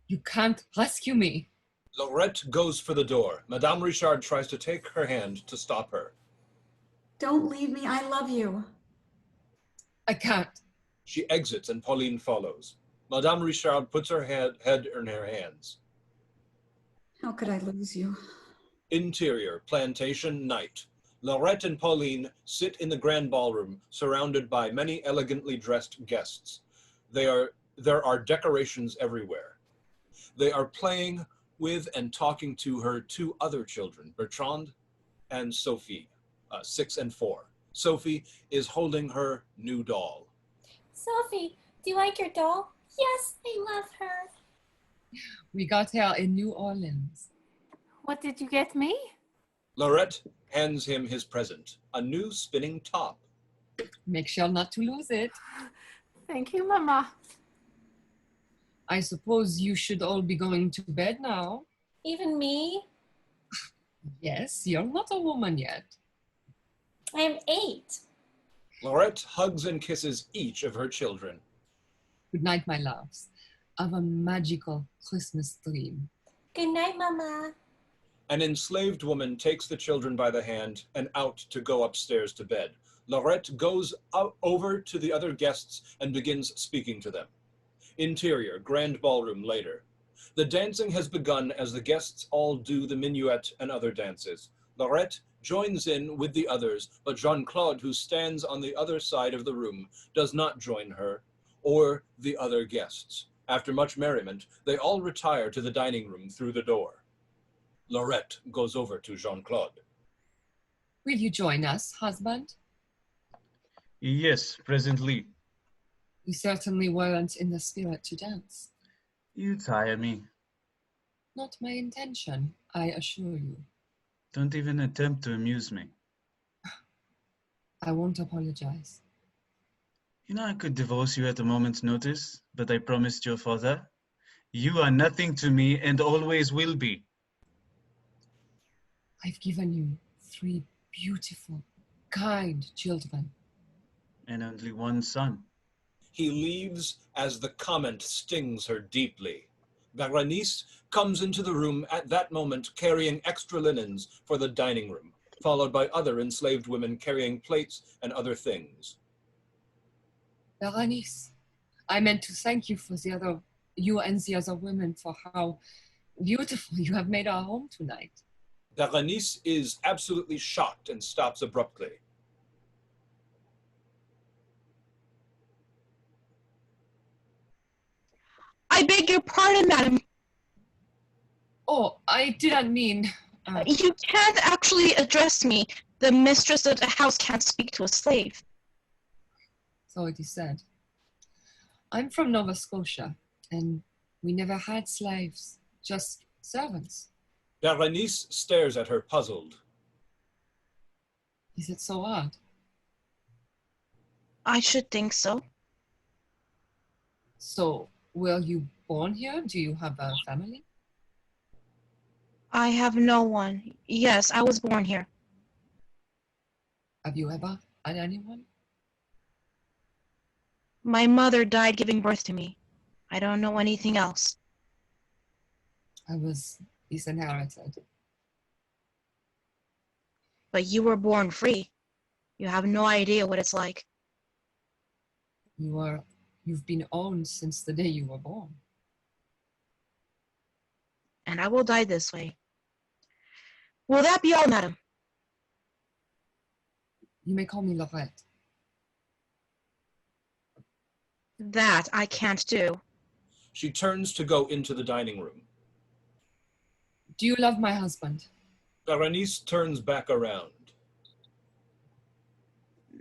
You can't rescue me. Laurette goes for the door. Madame Richard tries to take her hand to stop her. Don't leave me. I love you. I can't. She exits and Pauline follows. Madame Richard puts her head in her hands. How could I lose you? Interior, plantation, night. Laurette and Pauline sit in the grand ballroom, surrounded by many elegantly dressed guests. There are decorations everywhere. They are playing with and talking to her two other children, Bertrand and Sophie, 6 and 4. Sophie is holding her new doll. Sophie, do you like your doll? Yes, I love her. We got her in New Orleans. What did you get me? Laurette hands him his present, a new spinning top. Make sure not to lose it. Thank you, Mama. I suppose you should all be going to bed now. Even me? Yes, you're not a woman yet. I am 8. Laurette hugs and kisses each of her children. Good night, my loves. Have a magical Christmas dream. Good night, Mama. An enslaved woman takes the children by the hand and out to go upstairs to bed. Laurette goes over to the other guests and begins speaking to them. Interior, grand ballroom later. The dancing has begun as the guests all do the minuet and other dances. Laurette joins in with the others, but Jean-Claude, who stands on the other side of the room, does not join her or the other guests. After much merriment, they all retire to the dining room through the door. Laurette goes over to Jean-Claude. Will you join us, husband? Yes, presently. You certainly weren't in the spirit to dance. You tire me. Not my intention, I assure you. Don't even attempt to amuse me. I won't apologize. You know I could divorce you at a moment's notice, but I promised your father, you are nothing to me and always will be. I've given you 3 beautiful, kind children. And only one son. He leaves as the comment stings her deeply. Berenice comes into the room at that moment carrying extra linens for the dining room, followed by other enslaved women carrying plates and other things. Berenice, I meant to thank you for you and the other women for how beautiful you have made our home tonight. Berenice is absolutely shocked and stops abruptly. I beg your pardon, madam. Oh, I didn't mean... You can't actually address me. The mistress of the house can't speak to a slave. So it is said. I'm from Nova Scotia, and we never had slaves, just servants. Berenice stares at her puzzled. Is it so odd? I should think so. So, were you born here? Do you have a family? I have no one. Yes, I was born here. Have you ever had anyone? My mother died giving birth to me. I don't know anything else. I was disinherited. But you were born free. You have no idea what it's like. You've been owned since the day you were born. And I will die this way. Will that be all, madam? You may call me Laurette. That I can't do. She turns to go into the dining room. Do you love my husband? Berenice turns back around.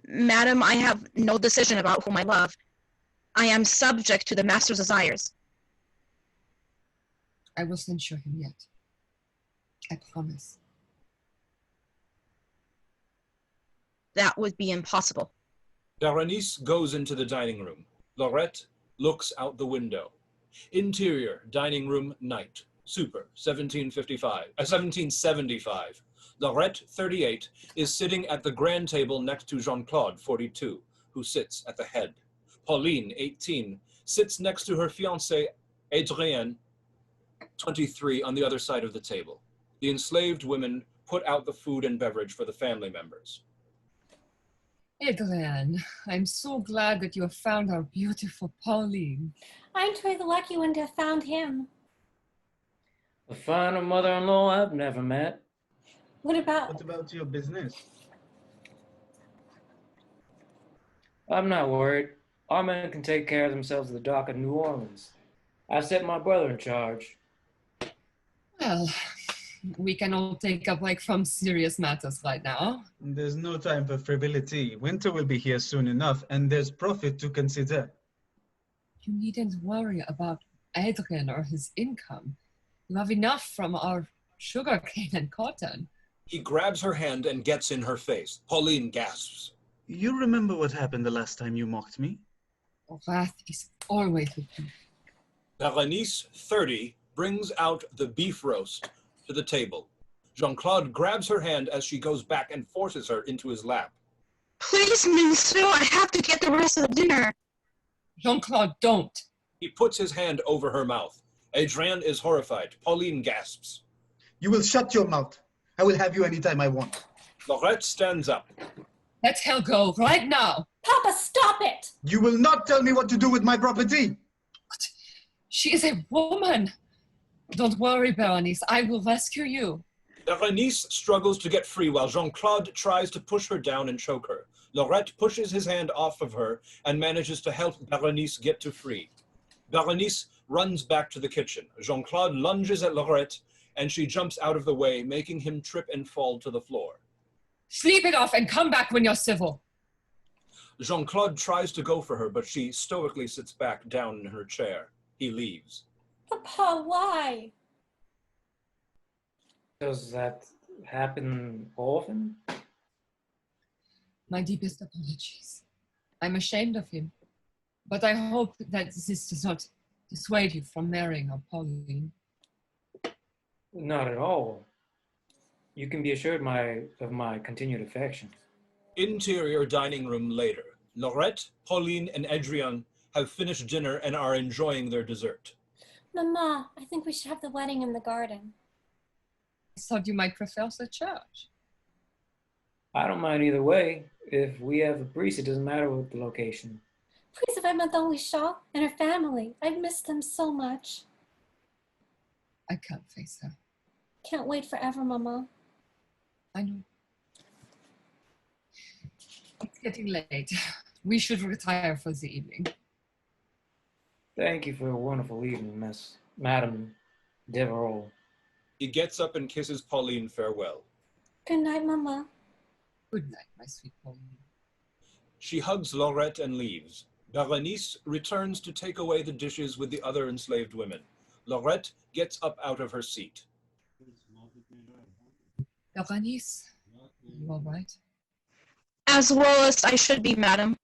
Madam, I have no decision about whom I love. I am subject to the master's desires. I will censure him yet. I promise. That would be impossible. Berenice goes into the dining room. Laurette looks out the window. Interior, dining room, night. Super, 1775. Laurette, 38, is sitting at the grand table next to Jean-Claude, 42, who sits at the head. Pauline, 18, sits next to her fiancé, Adrien, 23, on the other side of the table. The enslaved women put out the food and beverage for the family members. Adrien, I'm so glad that you have found our beautiful Pauline. I'm truly the lucky one to have found him. A finer mother-in-law I've never met. What about your business? I'm not worried. Our men can take care of themselves at the dock in New Orleans. I set my brother in charge. Well, we can all take a break from serious matters right now. There's no time for frivolity. Winter will be here soon enough, and there's profit to consider. You needn't worry about Adrien or his income. You have enough from our sugarcane and cotton. He grabs her hand and gets in her face. Pauline gasps. You remember what happened the last time you mocked me? Wrath is always with me. Berenice, 30, brings out the beef roast to the table. Jean-Claude grabs her hand as she goes back and forces her into his lap. Please, monsieur, I have to get the rest of the dinner. Jean-Claude, don't. He puts his hand over her mouth. Adrien is horrified. Pauline gasps. You will shut your mouth. I will have you anytime I want. Laurette stands up. Let her go right now. Papa, stop it! You will not tell me what to do with my property. What? She is a woman. Don't worry, Berenice. I will rescue you. Berenice struggles to get free while Jean-Claude tries to push her down and choke her. Laurette pushes his hand off of her and manages to help Berenice get to free. Berenice runs back to the kitchen. Jean-Claude lunges at Laurette and she jumps out of the way, making him trip and fall to the floor. Sleep it off and come back when you're civil. Jean-Claude tries to go for her, but she stoically sits back down in her chair. He leaves. Papa, why? Does that happen often? My deepest apologies. I'm ashamed of him, but I hope that this does not dissuade you from marrying our Pauline. Not at all. You can be assured of my continued affection. Interior dining room later. Laurette, Pauline, and Adrien have finished dinner and are enjoying their dessert. Mama, I think we should have the wedding in the garden. I thought you might prefer the church. I don't mind either way. If we have a priest, it doesn't matter what the location. Please, if I met only Shaw and her family, I'd miss them so much. I can't face her. Can't wait forever, Mama. I know. It's getting late. We should retire for the evening. Thank you for a wonderful evening, Madame Devereaux. He gets up and kisses Pauline farewell. Good night, Mama. Good night, my sweet Pauline. She hugs Laurette and leaves. Berenice returns to take away the dishes with the other enslaved women. Laurette gets up out of her seat. Berenice, you all right? As well as I should be, madam.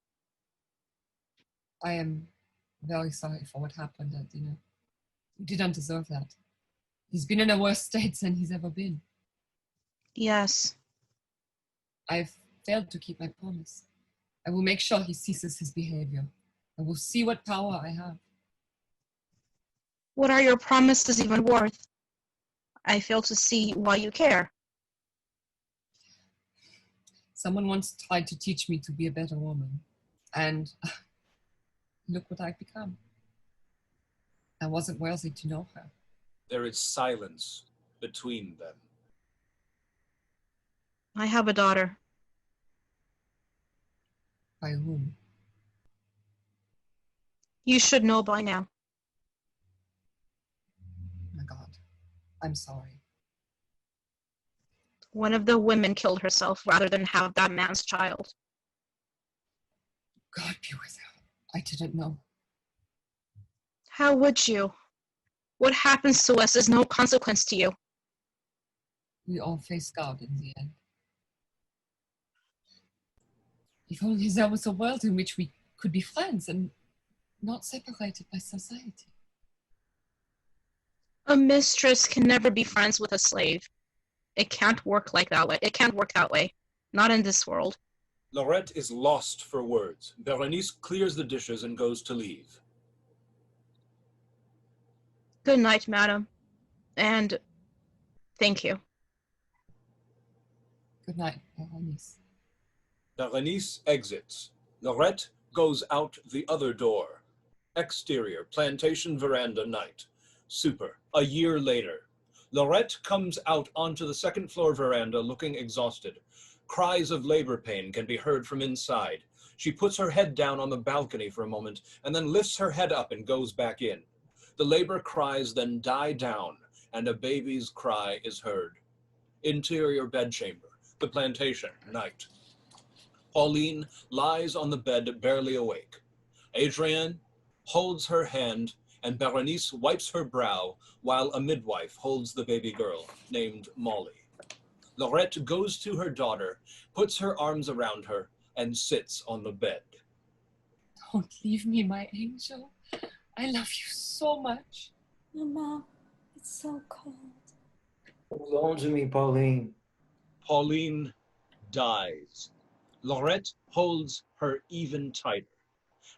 I am very sorry for what happened at dinner. You didn't deserve that. He's been in a worse state than he's ever been. Yes. I've failed to keep my promise. I will make sure he ceases his behavior. I will see what power I have. What are your promises even worth? I fail to see why you care. Someone once tried to teach me to be a better woman, and look what I've become. I wasn't worthy to know her. There is silence between them. I have a daughter. By whom? You should know by now. My God, I'm sorry. One of the women killed herself rather than have that man's child. God be with her. I didn't know. How would you? What happens to us is no consequence to you. We all face God in the end. If only there was a world in which we could be friends and not separated by society. A mistress can never be friends with a slave. It can't work like that way. It can't work that way. Not in this world. Laurette is lost for words. Berenice clears the dishes and goes to leave. Good night, madam. And thank you. Good night, Berenice. Berenice exits. Laurette goes out the other door. Exterior, plantation veranda night. Super. A year later. Laurette comes out onto the second floor veranda looking exhausted. Cries of labor pain can be heard from inside. She puts her head down on the balcony for a moment and then lifts her head up and goes back in. The labor cries then die down and a baby's cry is heard. Interior bedchamber. The plantation, night. Pauline lies on the bed barely awake. Adrienne holds her hand and Berenice wipes her brow while a midwife holds the baby girl named Molly. Laurette goes to her daughter, puts her arms around her, and sits on the bed. Don't leave me, my angel. I love you so much. Mama, it's so cold. Hold on to me, Pauline. Pauline dies. Laurette holds her even tighter.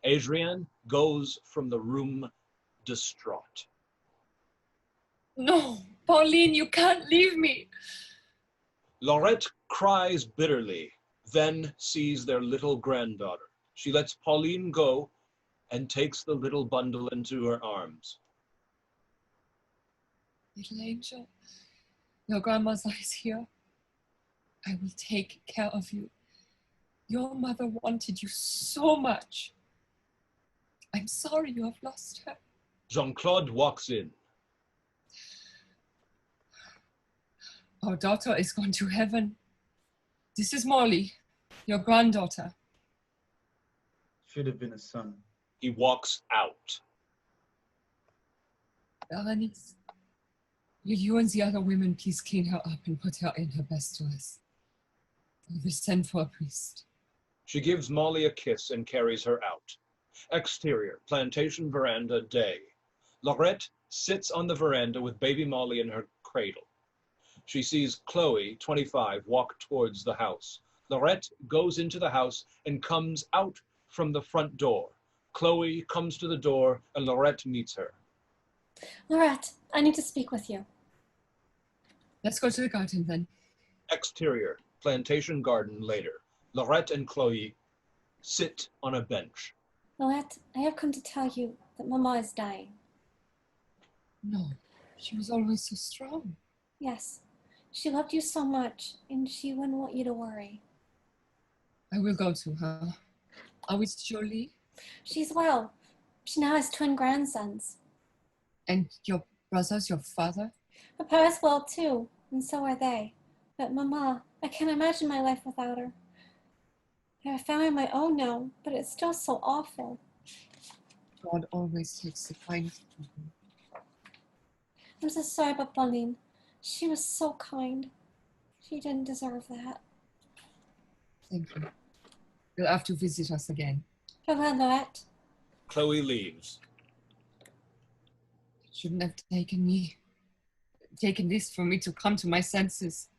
Adrienne goes from the room distraught. No, Pauline, you can't leave me. Laurette cries bitterly, then sees their little granddaughter. She lets Pauline go and takes the little bundle into her arms. Little angel, your grandmother is here. I will take care of you. Your mother wanted you so much. I'm sorry you have lost her. Jean-Claude walks in. Our daughter is gone to heaven. This is Molly, your granddaughter. Should have been a son. He walks out. Berenice, will you and the other women please clean her up and put her in her best dress? I will send for a priest. She gives Molly a kiss and carries her out. Exterior, plantation veranda, day. Laurette sits on the veranda with baby Molly in her cradle. She sees Chloe, 25, walk towards the house. Laurette goes into the house and comes out from the front door. Chloe comes to the door and Laurette meets her. Laurette, I need to speak with you. Let's go to the garden then. Exterior, plantation garden later. Laurette and Chloe sit on a bench. Laurette, I have come to tell you that Mama is dying. No, she was always so strong. Yes, she loved you so much, and she wouldn't want you to worry. I will go to her. How is Jolie? She's well. She now has twin grandsons. And your brothers, your father? Papa is well too, and so are they. But Mama, I can't imagine my life without her. I have a family of my own now, but it's still so awful. God always takes the finest people. I'm so sorry about Pauline. She was so kind. She didn't deserve that. Thank you. You'll have to visit us again. Farewell, Laurette. Chloe leaves. You shouldn't have taken this for me to come to my senses.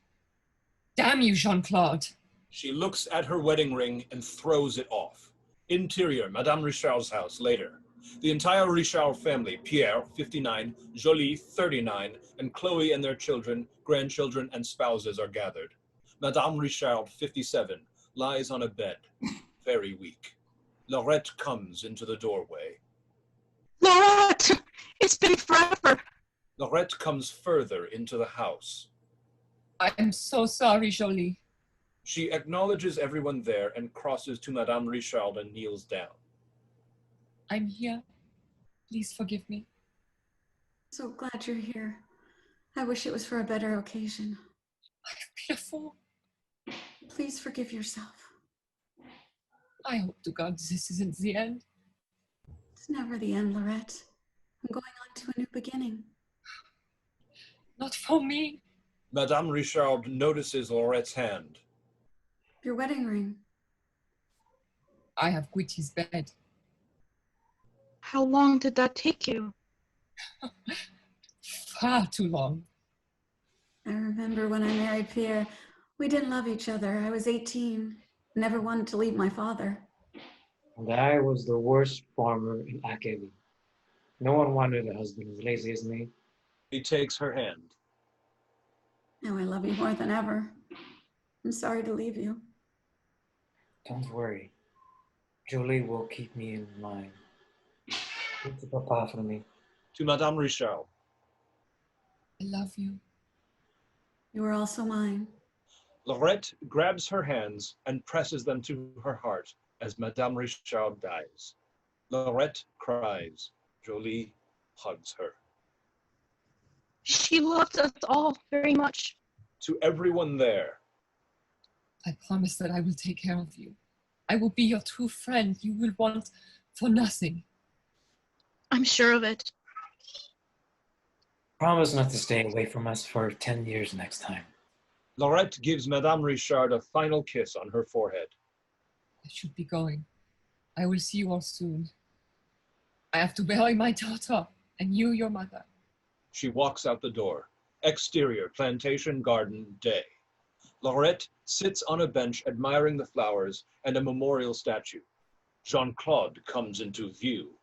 Damn you, Jean-Claude. She looks at her wedding ring and throws it off. Interior, Madame Richard's house later. The entire Richard family, Pierre, 59, Jolie, 39, and Chloe and their children, grandchildren, and spouses are gathered. Madame Richard, 57, lies on a bed, very weak. Laurette comes into the doorway. Laurette, it's been forever. Laurette comes further into the house. I'm so sorry, Jolie. She acknowledges everyone there and crosses to Madame Richard and kneels down. I'm here. Please forgive me. So glad you're here. I wish it was for a better occasion. I've been a fool. Please forgive yourself. I hope to God this isn't the end. It's never the end, Laurette. I'm going on to a new beginning. Not for me. Madame Richard notices Laurette's hand. Your wedding ring. I have quit his bed. How long did that take you? Far too long. I remember when I married Pierre, we didn't love each other. I was 18, never wanted to leave my father. And I was the worst farmer in Acadian. No one wanted a husband as lazy as me. He takes her hand. Now I love you more than ever. I'm sorry to leave you. Don't worry. Jolie will keep me in mind. It's Papa for me. To Madame Richard. I love you. You are also mine. Laurette grabs her hands and presses them to her heart as Madame Richard dies. Laurette cries. Jolie hugs her. She loved us all very much. To everyone there. I promise that I will take care of you. I will be your true friend. You will want for nothing. I'm sure of it. Promise not to stay away from us for 10 years next time. Laurette gives Madame Richard a final kiss on her forehead. I should be going. I will see you all soon. I have to bury my daughter, and you, your mother. She walks out the door. Exterior, plantation garden, day. Laurette sits on a bench admiring the flowers and a memorial statue. Jean-Claude comes into view.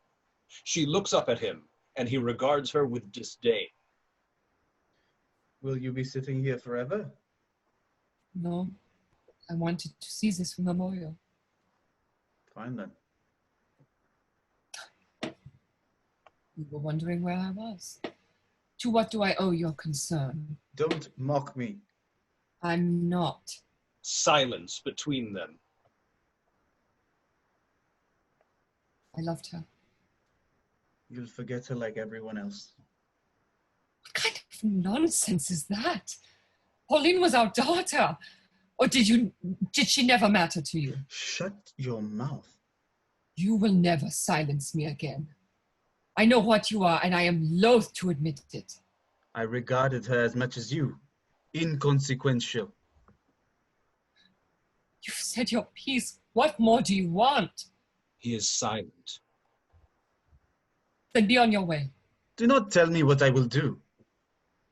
She looks up at him, and he regards her with disdain. Will you be sitting here forever? No, I wanted to see this memorial. Fine then. You were wondering where I was. To what do I owe your concern? Don't mock me. I'm not. Silence between them. I loved her. You'll forget her like everyone else. What kind of nonsense is that? Pauline was our daughter. Or did she never matter to you? Shut your mouth. You will never silence me again. I know what you are, and I am loath to admit it. I regarded her as much as you. Inconsequential. You've said your piece. What more do you want? He is silent. Then be on your way. Do not tell me what I will do.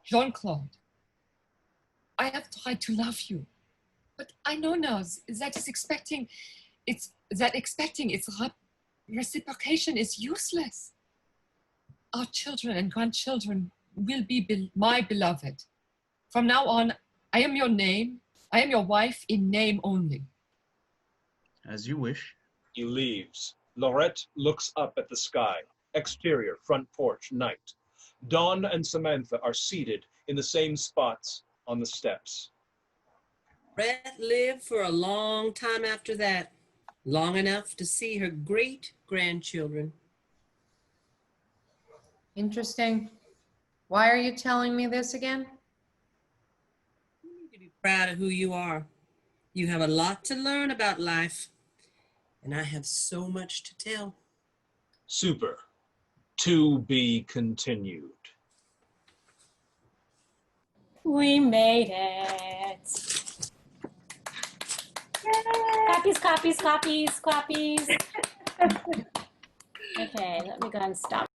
Jean-Claude, I have tried to love you, but I know now that expecting its reciprocation is useless. Our children and grandchildren will be my beloved. From now on, I am your wife in name only. As you wish. He leaves. Laurette looks up at the sky. Exterior, front porch, night. Dawn and Samantha are seated in the same spots on the steps. Laurette lived for a long time after that, long enough to see her great-grandchildren. Interesting. Why are you telling me this again? You need to be proud of who you are. You have a lot to learn about life, and I have so much to tell. Super. To be continued. We made it. Yay! Copies. Okay, let me go and stop.